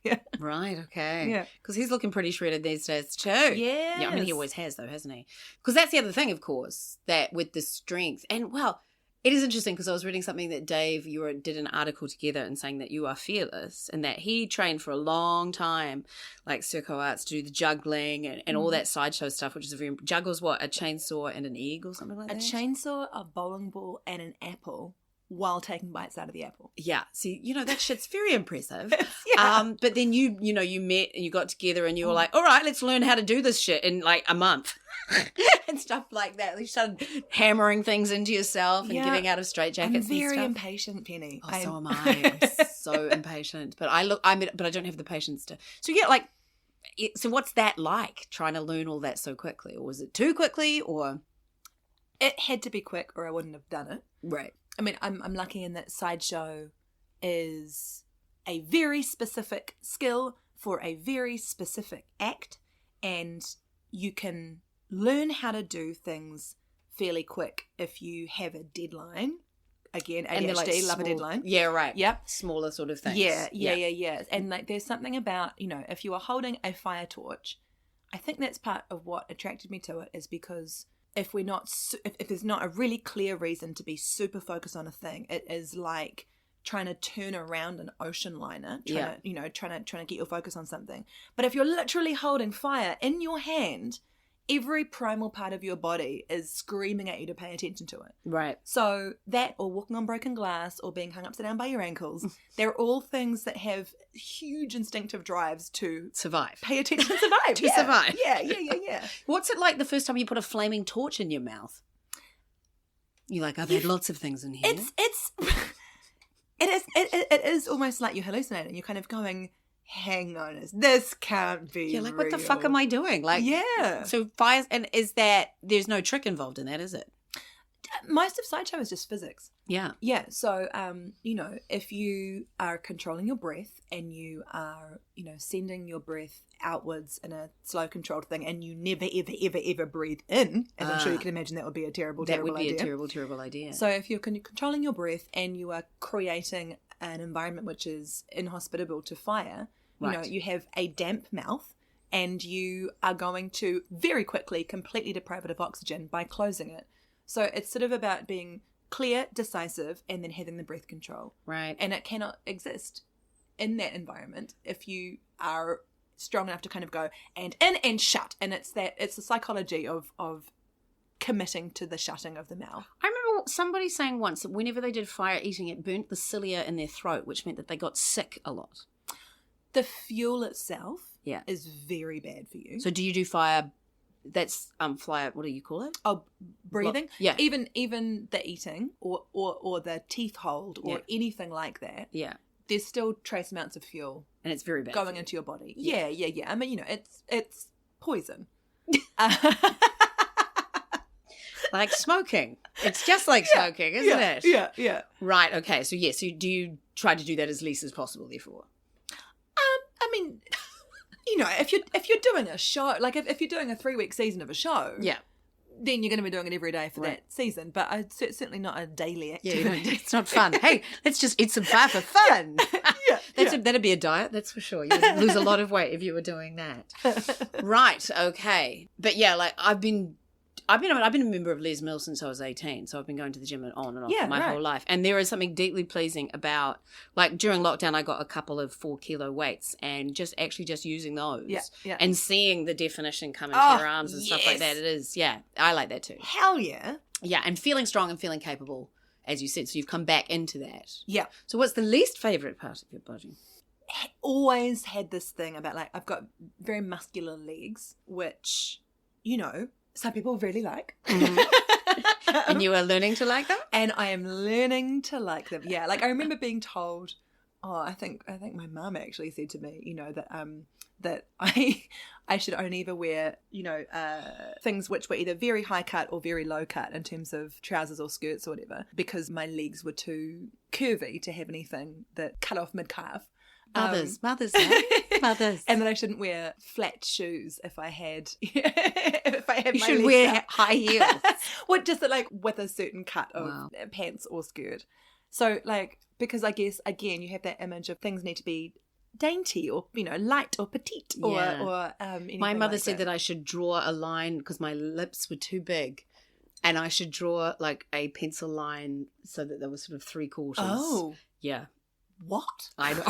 Yeah. Right, okay. Yeah. Because he's looking pretty shredded these days too. Yeah. Yeah, I mean, he always has though, hasn't he? Because that's the other thing, of course, that with the strength. And, well, it is interesting because I was reading something that Dave, did an article together and saying that you are fearless and that he trained for a long time, like Circo Arts, to do the juggling and all that sideshow stuff, which is juggles what? A chainsaw and an egg or something like that? A chainsaw, a bowling ball and an apple while taking bites out of the apple. Yeah. See, that shit's very impressive. Yeah. But then you met and you got together and you were like, all right, let's learn how to do this shit in like a month and stuff like that. You started hammering things into yourself and getting out of straitjackets and stuff. I'm very impatient, Penny. Oh, so am I. I'm so impatient. But I don't have the patience to. So yeah, like, so what's that like, trying to learn all that so quickly? Or was it too quickly or? It had to be quick or I wouldn't have done it. Right. I mean, I'm lucky in that sideshow is a very specific skill for a very specific act, and you can learn how to do things fairly quick if you have a deadline. Again, ADHD, like love a deadline. Yeah, right. Yep. Smaller sort of things. Yeah. And like, there's something about, if you are holding a fire torch, I think that's part of what attracted me to it, is because if there's not a really clear reason to be super focused on a thing, it is like trying to turn around an ocean liner, trying to get your focus on something. But if you're literally holding fire in your hand, every primal part of your body is screaming at you to pay attention to it. Right. So that, or walking on broken glass, or being hung upside down by your ankles, they're all things that have huge instinctive drives to survive. Pay attention and survive. Survive. Yeah. What's it like the first time you put a flaming torch in your mouth? You're like, I've had lots of things in here. It is almost like you're hallucinating. You're kind of going, hang on, this can't be Yeah, like, real. what the fuck am I doing? Like, yeah. So fires, and is that, there's no trick involved in that, is it? Most of sideshow is just physics. Yeah. Yeah. So, if you are controlling your breath and you are, sending your breath outwards in a slow controlled thing, and you never, ever, ever, ever breathe in, as I'm sure you can imagine that would be a terrible idea. That would be a terrible, terrible idea. So if you're controlling your breath and you are creating an environment which is inhospitable to fire, you have a damp mouth, and you are going to very quickly completely deprive it of oxygen by closing it. So it's sort of about being clear, decisive, and then having the breath control. Right. And it cannot exist in that environment if you are strong enough to kind of go and in and shut. And it's the psychology of committing to the shutting of the mouth. I remember somebody saying once that whenever they did fire eating, it burnt the cilia in their throat, which meant that they got sick a lot. The fuel itself is very bad for you. So do you do fire? That's fire. What do you call it? Oh, breathing. Yeah. Even the eating or the teeth hold or anything like that. Yeah. There's still trace amounts of fuel, and it's very bad going into your body. Yeah. I mean, it's poison. Like smoking. It's just like smoking, isn't it? Yeah. Right. Okay. So do you try to do that as least as possible? Therefore. I mean, you know, if you're doing a show, like if you're doing a 3-week season of a show, Yeah. then you're going to be doing it every day for that season. But it's certainly not a daily activity. Yeah, it's not fun. Hey, let's just eat some pie for fun. That'd be a diet, that's for sure. You would lose a lot of weight if you were doing that. Right, okay. But yeah, like I've been a member of Les Mills since I was 18, so I've been going to the gym on and off my whole life. And there is something deeply pleasing about, like during lockdown, I got a couple of 4-kilo weights and just using those and seeing the definition come into your arms and stuff like that. It is, I like that too. Hell yeah. Yeah, and feeling strong and feeling capable, as you said. So you've come back into that. Yeah. So what's the least favourite part of your body? Always had this thing about, like, I've got very muscular legs, which, you know, some people really like. Mm-hmm. And you are learning to like them? And I am learning to like them. Yeah. Like I remember being told, I think my mum actually said to me, you know, that I should only ever wear, you know, things which were either very high cut or very low cut in terms of trousers or skirts or whatever, because my legs were too curvy to have anything that cut off mid-calf. Mothers. And that I shouldn't wear flat shoes if I had You should wear high heels. Well, just like with a certain cut of pants or skirt. So like, because I guess again you have that image of things need to be dainty or, you know, light or petite or my mother said that I should draw a line because my lips were too big. And I should draw like a pencil line so that there was sort of 3/4. Oh. Yeah. What? I know.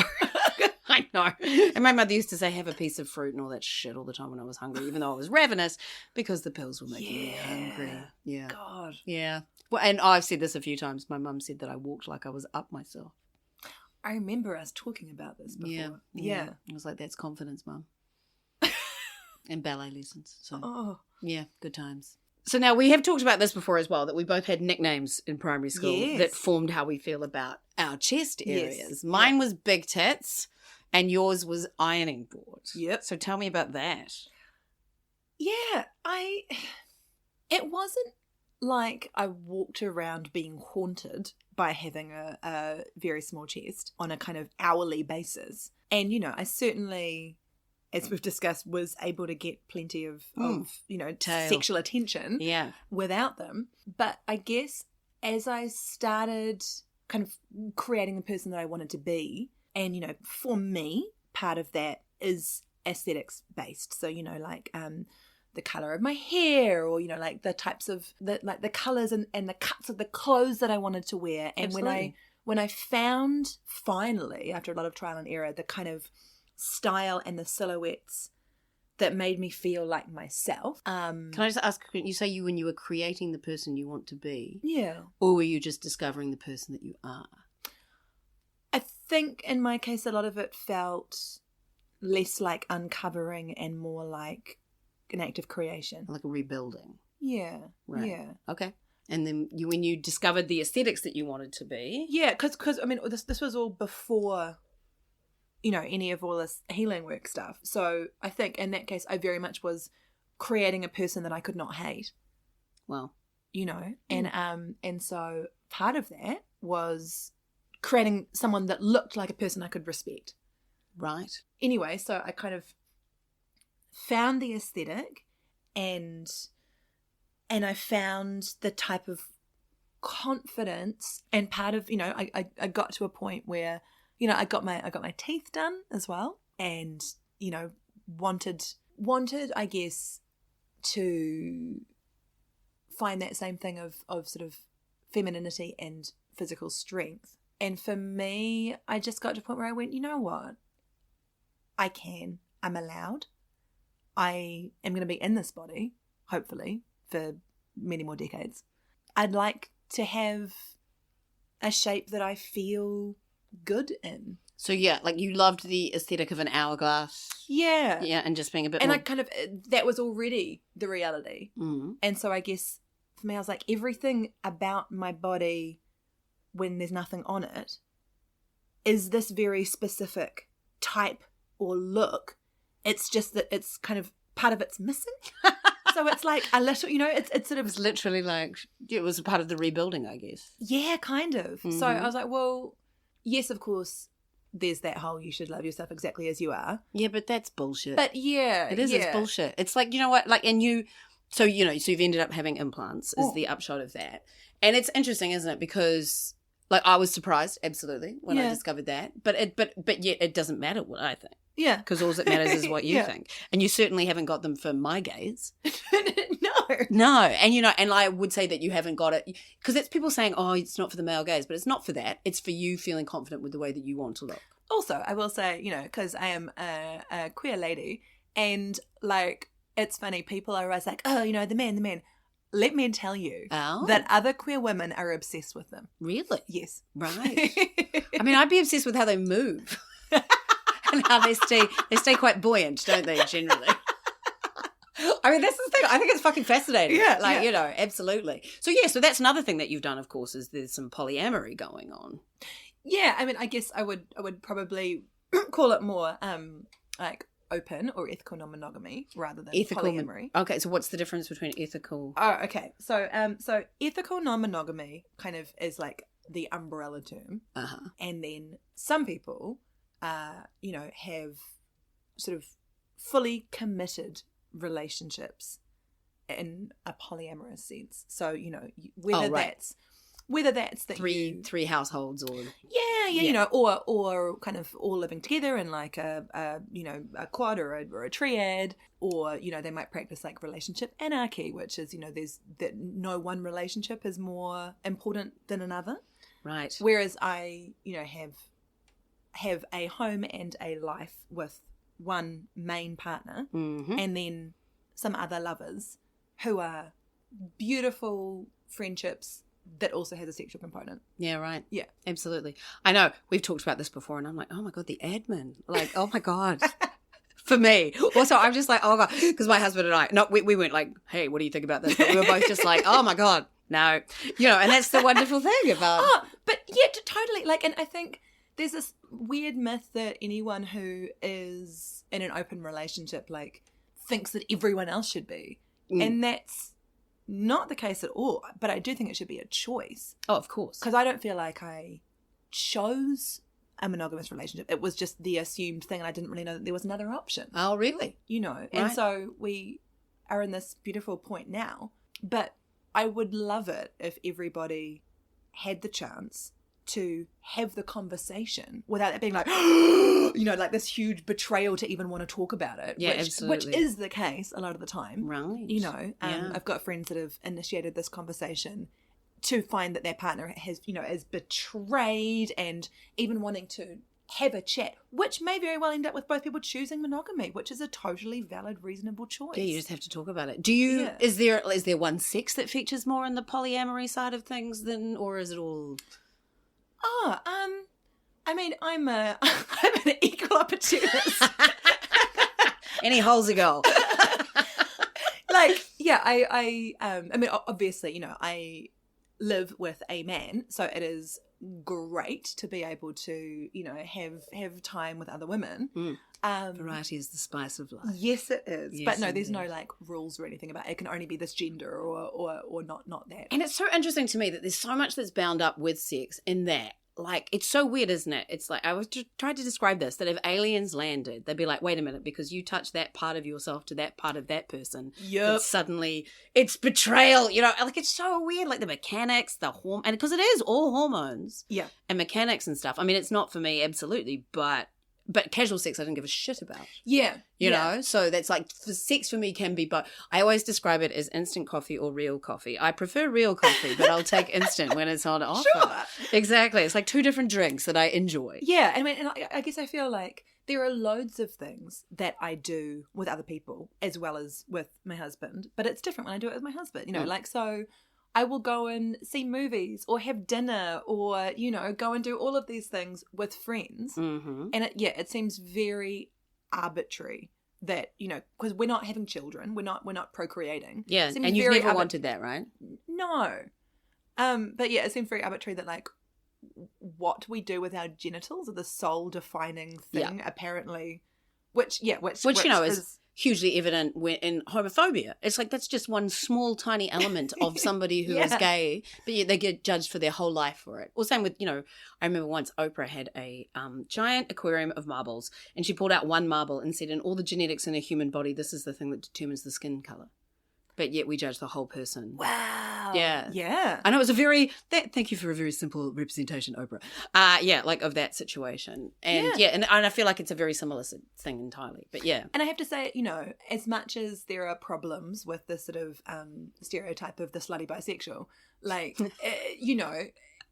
I know. And my mother used to say, have a piece of fruit and all that shit all the time when I was hungry, even though I was ravenous, because the pills were making me hungry. Yeah. God. Yeah. Well, and I've said this a few times. My mum said that I walked like I was up myself. I remember us talking about this before. Yeah. I was like, that's confidence, Mum. And ballet lessons. So, yeah, good times. So now we have talked about this before as well, that we both had nicknames in primary school that formed how we feel about our chest areas. Yes. Mine was big tits and yours was ironing board. Yep. So tell me about that. Yeah, it wasn't like I walked around being haunted by having a very small chest on a kind of hourly basis. And, you know, I certainly, as we've discussed, was able to get plenty of you know, sexual attention without them. But I guess as I started kind of creating the person that I wanted to be, and, you know, for me, part of that is aesthetics based. So, you know, like the colour of my hair, or, you know, like the types of the colours and the cuts of the clothes that I wanted to wear. And when I found finally, after a lot of trial and error, the kind of style and the silhouettes that made me feel like myself. Can I just ask, you say when you were creating the person you want to be? Yeah. Or were you just discovering the person that you are? I think in my case a lot of it felt less like uncovering and more like an act of creation. Like a rebuilding. Yeah. Right. Yeah. Okay. And then when you discovered the aesthetics that you wanted to be. Yeah, because I mean, this was all before, you know, any of all this healing work stuff. So I think in that case, I very much was creating a person that I could not hate. Well, you know, and so part of that was creating someone that looked like a person I could respect. Right. Anyway, so I kind of found the aesthetic and I found the type of confidence, and part of, you know, I got to a point where, you know, I got my teeth done as well, and, you know, wanted I guess to find that same thing of sort of femininity and physical strength. And for me, I just got to a point where I went, you know what? I'm allowed. I am going to be in this body, hopefully, for many more decades. I'd like to have a shape that I feel good in. So yeah, like you loved the aesthetic of an hourglass. Yeah. Yeah, and just being a bit and more... I kind of, that was already the reality. Mm-hmm. And so I guess for me, I was like, everything about my body when there's nothing on it is this very specific type or look. It's just that it's kind of part of it's missing. So it's like a little, you know, it's sort of... It's literally like, it was a part of the rebuilding, I guess. Yeah, kind of. Mm-hmm. So I was like, well, yes, of course, there's that whole you should love yourself exactly as you are. Yeah, but that's bullshit. But yeah, it is. yeah. It's bullshit. It's like, you know what? Like, and you, so you've ended up having implants. Is the upshot of that? And it's interesting, isn't it? Because like I was surprised, absolutely, when I discovered that. But yet it doesn't matter what I think. Yeah, because all that matters is what you think, and you certainly haven't got them for my gaze. No, and and I would say that you haven't got it because it's people saying, "Oh, it's not for the male gaze," but it's not for that. It's for you feeling confident with the way that you want to look. Also, I will say, because I am a queer lady, and like it's funny, people are always like, "Oh, the man." Let me tell you that other queer women are obsessed with them. Really? Yes. Right. I mean, I'd be obsessed with how they move. And how they stay quite buoyant, don't they, generally? I mean, that's the thing. I think it's fucking fascinating. Yeah. Absolutely. So that's another thing that you've done, of course, is there's some polyamory going on. Yeah, I mean, I guess I would probably call it more like open or ethical non-monogamy rather than polyamory. Okay, so what's the difference between ethical? Oh, okay. So ethical non-monogamy kind of is like the umbrella term. Uh-huh. And then some people have sort of fully committed relationships in a polyamorous sense. So, whether that's that three households or or kind of all living together in like a quad or a triad, or they might practice like relationship anarchy, which is there's that no one relationship is more important than another. Right. Whereas I have a home and a life with one main partner, and then some other lovers who are beautiful friendships that also has a sexual component. Yeah, right. Yeah. Absolutely. I know. We've talked about this before and I'm like, oh my God, the admin. Like, oh my God. For me. Also, I'm just like, oh God. Because my husband and I, we weren't like, hey, what do you think about this? But we were both just like, oh my God, no. And that's the wonderful thing about... Oh, but yeah, totally. Like, and I think there's this weird myth that anyone who is in an open relationship, like, thinks that everyone else should be. And that's not the case at all. But I do think it should be a choice. Oh, of course. Because I don't feel like I chose a monogamous relationship. It was just the assumed thing, and I didn't really know that there was another option. Oh, really? And so we are in this beautiful point now. But I would love it if everybody had the chance to have the conversation without it being like, like this huge betrayal to even want to talk about it. Yeah, absolutely. Which is the case a lot of the time. Right. I've got friends that have initiated this conversation to find that their partner has, is betrayed, and even wanting to have a chat, which may very well end up with both people choosing monogamy, which is a totally valid, reasonable choice. Yeah, you just have to talk about it. Do you? Yeah. Is there one sex that features more in the polyamory side of things or is it all? Oh, I mean, I'm an equal opportunist. Any hole's a goal. Like, yeah, I mean, obviously, I live with a man, so it is great to be able to, have time with other women. Variety is the spice of life. Yes, it is. Yes, but no, there's no like rules or anything about it. It can only be this gender or not that. And it's so interesting to me that there's so much that's bound up with sex in that. Like, it's so weird, isn't it? It's like, I was just trying to describe this, that if aliens landed, they'd be like, wait a minute, because you touch that part of yourself to that part of that person. Yep. Suddenly, it's betrayal, like, it's so weird, like the mechanics, the hormone, and because it is all hormones. Yeah. And mechanics and stuff. I mean, it's not for me, absolutely, but casual sex I don't give a shit about. Yeah. You know? So that's like, sex for me can be both. I always describe it as instant coffee or real coffee. I prefer real coffee, but I'll take instant when it's on offer. Sure. Exactly. It's like two different drinks that I enjoy. Yeah. I mean, and I guess I feel like there are loads of things that I do with other people as well as with my husband, but it's different when I do it with my husband, like, so I will go and see movies or have dinner or, go and do all of these things with friends. Mm-hmm. And it seems very arbitrary that, because we're not having children, we're not procreating. Yeah, and you've never wanted that, right? No. But yeah, it seems very arbitrary that like what we do with our genitals are the sole defining thing, apparently, which is hugely evident in homophobia. It's like that's just one small tiny element of somebody who is gay, but yet they get judged for their whole life for it. Or same with, I remember once Oprah had a giant aquarium of marbles, and she pulled out one marble and said, in all the genetics in a human body, this is the thing that determines the skin color. But yet we judge the whole person. Wow. Yeah. Yeah. I know it was thank you for a very simple representation, Oprah. Like of that situation. And and I feel like it's a very similar thing entirely. But yeah. And I have to say, as much as there are problems with this sort of stereotype of the slutty bisexual, like,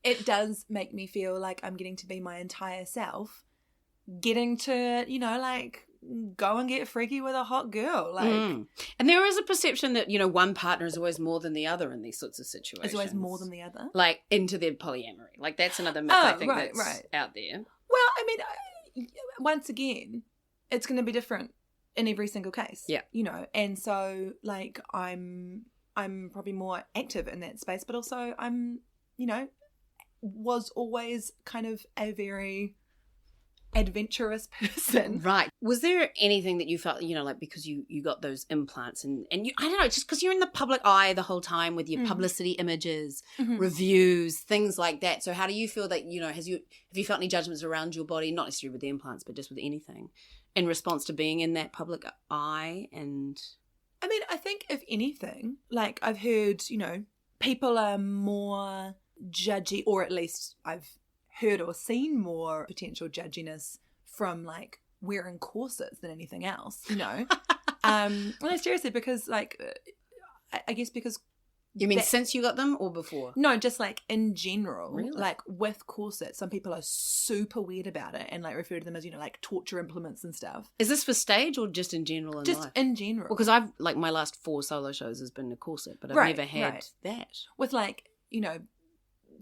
it does make me feel like I'm getting to be my entire self, getting to, like, go and get freaky with a hot girl. Like, And there is a perception that, one partner is always more than the other in these sorts of situations. It's always more than the other? Like, into their polyamory. Like, that's another myth I think that's out there. Well, I mean, once again, it's going to be different in every single case. Yeah. And so, like, I'm probably more active in that space, but also I'm, was always kind of a very adventurous person. Right. Was there anything that you felt, like because you got those implants and you, I don't know, just because you're in the public eye the whole time with your publicity images, reviews, things like that. So how do you feel that, have you felt any judgments around your body, not necessarily with the implants, but just with anything in response to being in that public eye? And I mean, I think if anything, like I've heard, people are more judgy, or at least I've heard or seen more potential judginess from like wearing corsets than anything else, No, seriously, because like I guess because you mean since you got them or before? No, just like in general. Really? Like with corsets, some people are super weird about it and like refer to them as, like torture implements and stuff. Is this for stage or just in general in life? Just in general. Well, because I've like my last 4 solo shows has been a corset, but I've never had that. With like,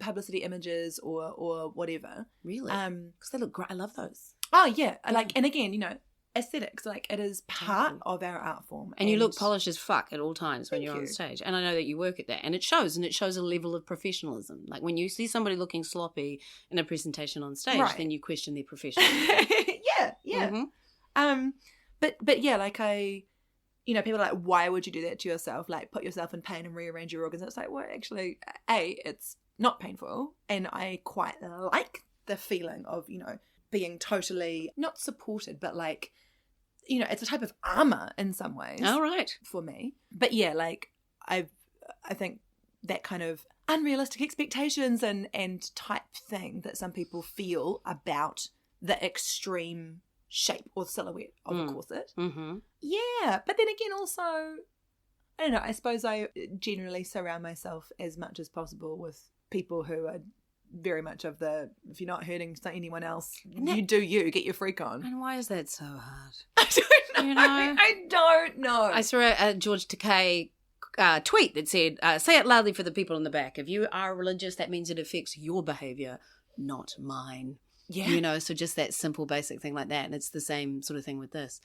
publicity images or whatever. Really? Because they look great. I love those. Oh yeah. Like, and again, aesthetics, like it is part of our art form. And you look polished as fuck at all times when you're on stage. And I know that you work at that. And it shows a level of professionalism. Like when you see somebody looking sloppy in a presentation on stage, then you question their professionalism. Yeah. But yeah, like people are like, why would you do that to yourself? Like put yourself in pain and rearrange your organs. It's like, well, actually, it's not painful, and I quite like the feeling of being totally not supported, but like it's a type of armor in some ways. All right, for me. But yeah, like I think that kind of unrealistic expectations and type thing that some people feel about the extreme shape or silhouette of a corset. Yeah, but then again, also I don't know. I suppose I generally surround myself as much as possible with people who are very much of the, if you're not hurting anyone else, you do you, get your freak on. And why is that so hard? I don't know. I don't know. I saw a George Takei tweet that said, say it loudly for the people in the back. If you are religious, that means it affects your behaviour, not mine. Yeah. So just that simple basic thing like that. And it's the same sort of thing with this.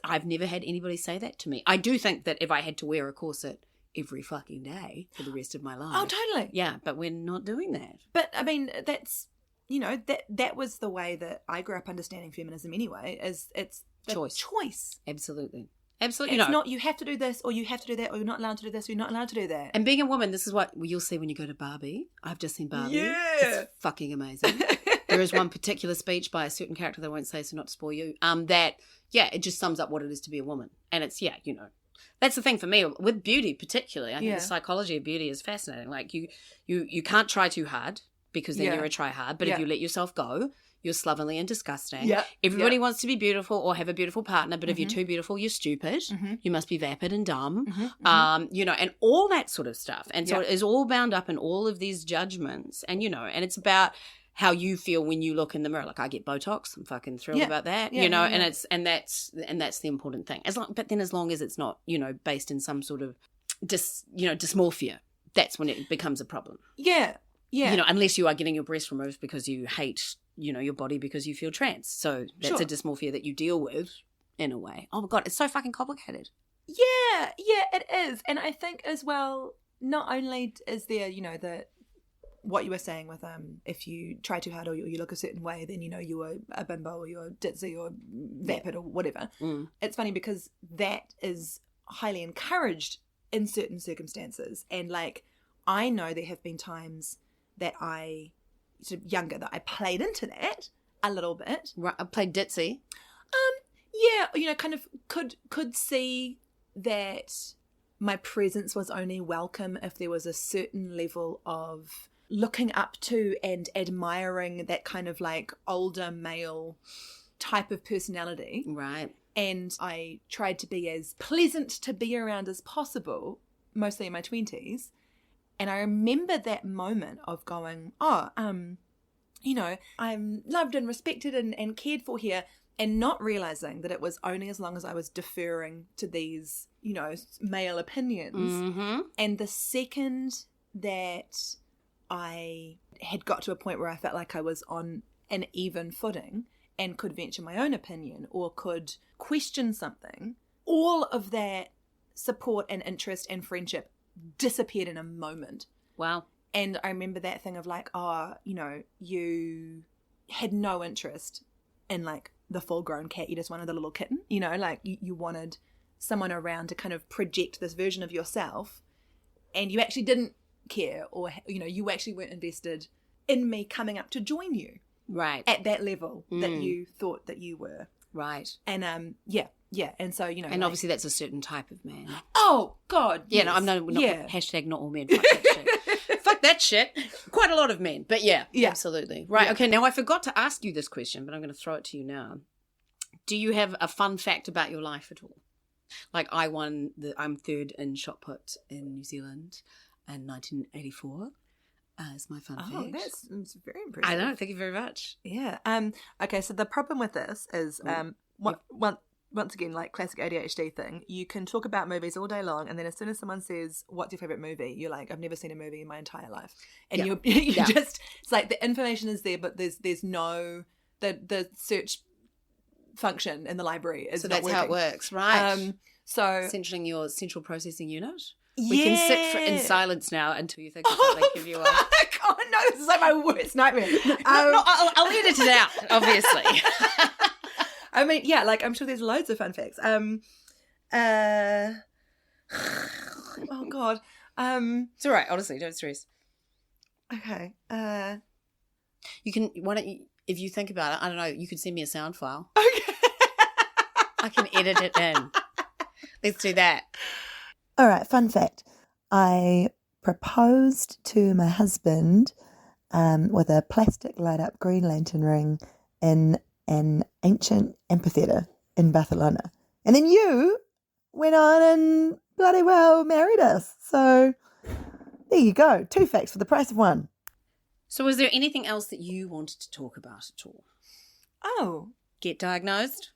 I've never had anybody say that to me. I do think that if I had to wear a corset every fucking day for the rest of my life. Oh, totally. Yeah, but we're not doing that. But I mean, that's, that was the way that I grew up understanding feminism anyway, is it's the choice. Absolutely. It's not you have to do this or you have to do that or you're not allowed to do this or you're not allowed to do that. And being a woman, this is what you'll see when you go to Barbie. I've just seen Barbie. Yeah. It's fucking amazing. There is one particular speech by a certain character that I won't say, so not to spoil you, it just sums up what it is to be a woman. And it's, that's the thing for me with beauty particularly. I think the psychology of beauty is fascinating. Like you can't try too hard because then you're a try hard. But if you let yourself go, you're slovenly and disgusting. Yeah. Everybody wants to be beautiful or have a beautiful partner, but if you're too beautiful, you're stupid. You must be vapid and dumb. And all that sort of stuff. And so it is all bound up in all of these judgments. And and it's about how you feel when you look in the mirror. Like I get Botox, I'm fucking thrilled about that. And that's the important thing. As long as it's not, based in some sort of dysmorphia, that's when it becomes a problem. Yeah. Yeah. Unless you are getting your breast removed because you hate, your body because you feel trans. So that's a dysmorphia that you deal with in a way. Oh my God, it's so fucking complicated. Yeah, it is. And I think as well, not only is there, what you were saying with if you try too hard or you look a certain way, then you were a bimbo or you're ditzy or vapid or whatever. It's funny because that is highly encouraged in certain circumstances, and like I know there have been times that I sort of younger that I played into that a little bit. Right, I played ditzy. Yeah, kind of could see that my presence was only welcome if there was a certain level of looking up to and admiring that kind of like older male type of personality. Right. And I tried to be as pleasant to be around as possible, mostly in my 20s. And I remember that moment of going, I'm loved and respected and cared for here, and not realizing that it was only as long as I was deferring to these, male opinions. Mm-hmm. And the second that I had got to a point where I felt like I was on an even footing and could venture my own opinion or could question something, all of that support and interest and friendship disappeared in a moment. Wow. And I remember that thing of like, you had no interest in like the full grown cat. You just wanted the little kitten, like you wanted someone around to kind of project this version of yourself, and you actually didn't care, or, you actually weren't invested in me coming up to join you. Right. At that level that you thought that you were. Right. And yeah. And so, and obviously that's a certain type of man. Oh, God. Yeah, yes. no, I'm not hashtag not all men. Fuck that shit. Fuck that shit. Quite a lot of men, but yeah. Absolutely. Right, okay, now I forgot to ask you this question, but I'm going to throw it to you now. Do you have a fun fact about your life at all? Like I'm third in shot put in New Zealand in 1984. Is my fun fact. Oh, that's very impressive. I know, thank you very much. Yeah. Okay, so the problem with this is once again, like classic ADHD thing, you can talk about movies all day long, and then as soon as someone says, what's your favourite movie? You're like, I've never seen a movie in my entire life. And you just, it's like the information is there, but there's no, the search function in the library is not working. So that's how it works, right? So centering your central processing unit. We can sit in silence now until you think of something. Give you a... Oh no, this is like my worst nightmare. I'll edit it out, obviously. I mean, yeah, like I'm sure there's loads of fun facts. Oh God. It's all right, honestly, don't stress. Okay. You can, why don't you, if you think about it, I don't know, you could send me a sound file. Okay. I can edit it in. Let's do that. All right, fun fact. I proposed to my husband with a plastic light-up green lantern ring in an ancient amphitheatre in Barcelona. And then you went on and bloody well married us. So there you go. 2 facts for the price of 1. So was there anything else that you wanted to talk about at all? Oh. Get diagnosed?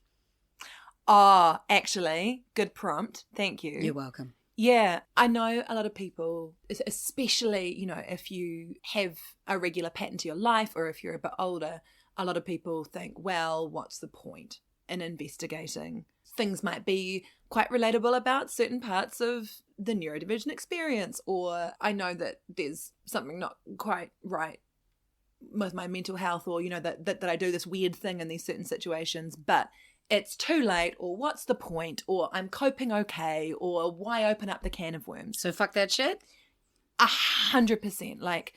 Oh, actually, good prompt. Thank you. You're welcome. Yeah, I know a lot of people, especially, if you have a regular pattern to your life or if you're a bit older, a lot of people think, well, what's the point in investigating? Things might be quite relatable about certain parts of the neurodivergent experience, or I know that there's something not quite right with my mental health, or, that I do this weird thing in these certain situations, but it's too late, or what's the point, or I'm coping okay, or why open up the can of worms? So fuck that shit? 100%. Like,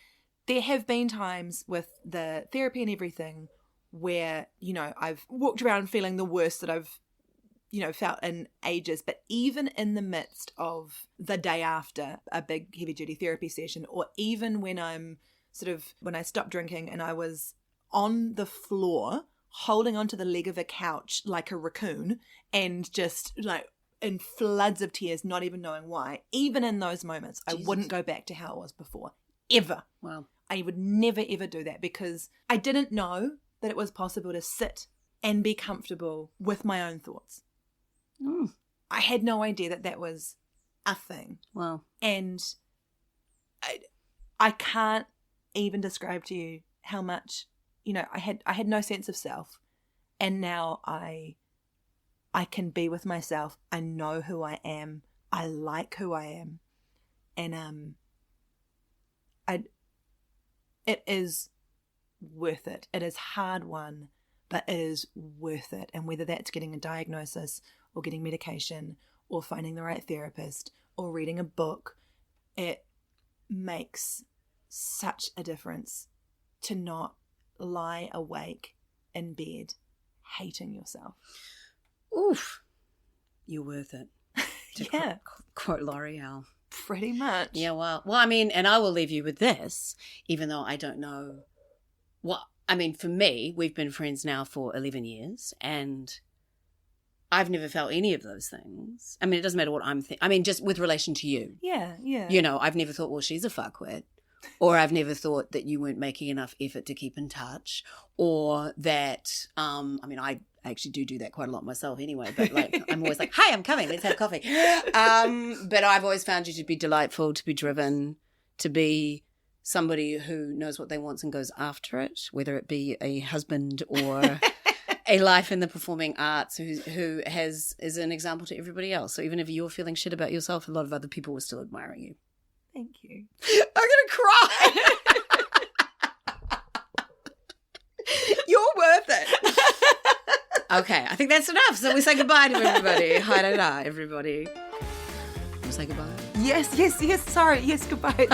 there have been times with the therapy and everything where, I've walked around feeling the worst that I've, felt in ages. But even in the midst of the day after a big heavy duty therapy session, or even when when I stopped drinking and I was on the floor holding onto the leg of a couch like a raccoon and just like in floods of tears, not even knowing why, even in those moments, Jesus. I wouldn't go back to how it was before. Ever. Wow. I would never, ever do that because I didn't know that it was possible to sit and be comfortable with my own thoughts. Mm. I had no idea that that was a thing. Wow. And I can't even describe to you how much, I had no sense of self. And now I can be with myself. I know who I am. I like who I am. And it is worth it. It is hard won, but it is worth it. And whether that's getting a diagnosis or getting medication or finding the right therapist or reading a book, it makes such a difference to not lie awake in bed hating yourself. Oof. You're worth it. Yeah. Quote L'Oreal. Pretty much. Yeah, well, I mean, and I will leave you with this, even though I don't know what, I mean, for me, we've been friends now for 11 years, and I've never felt any of those things. I mean, it doesn't matter what I'm thinking. I mean, just with relation to you. Yeah, yeah. You know, I've never thought, well, she's a fuckwit. Or I've never thought that you weren't making enough effort to keep in touch, or that, I mean, I actually do that quite a lot myself anyway, but like, I'm always like, hi, I'm coming, let's have coffee. But I've always found you to be delightful, to be driven, to be somebody who knows what they want and goes after it, whether it be a husband or a life in the performing arts, who is an example to everybody else. So even if you're feeling shit about yourself, a lot of other people are still admiring you. Thank you. I'm going to cry. You're worth it. Okay, I think that's enough. So we say goodbye to everybody. Hi, everybody. Want to say goodbye? Yes. Sorry. Yes, goodbye.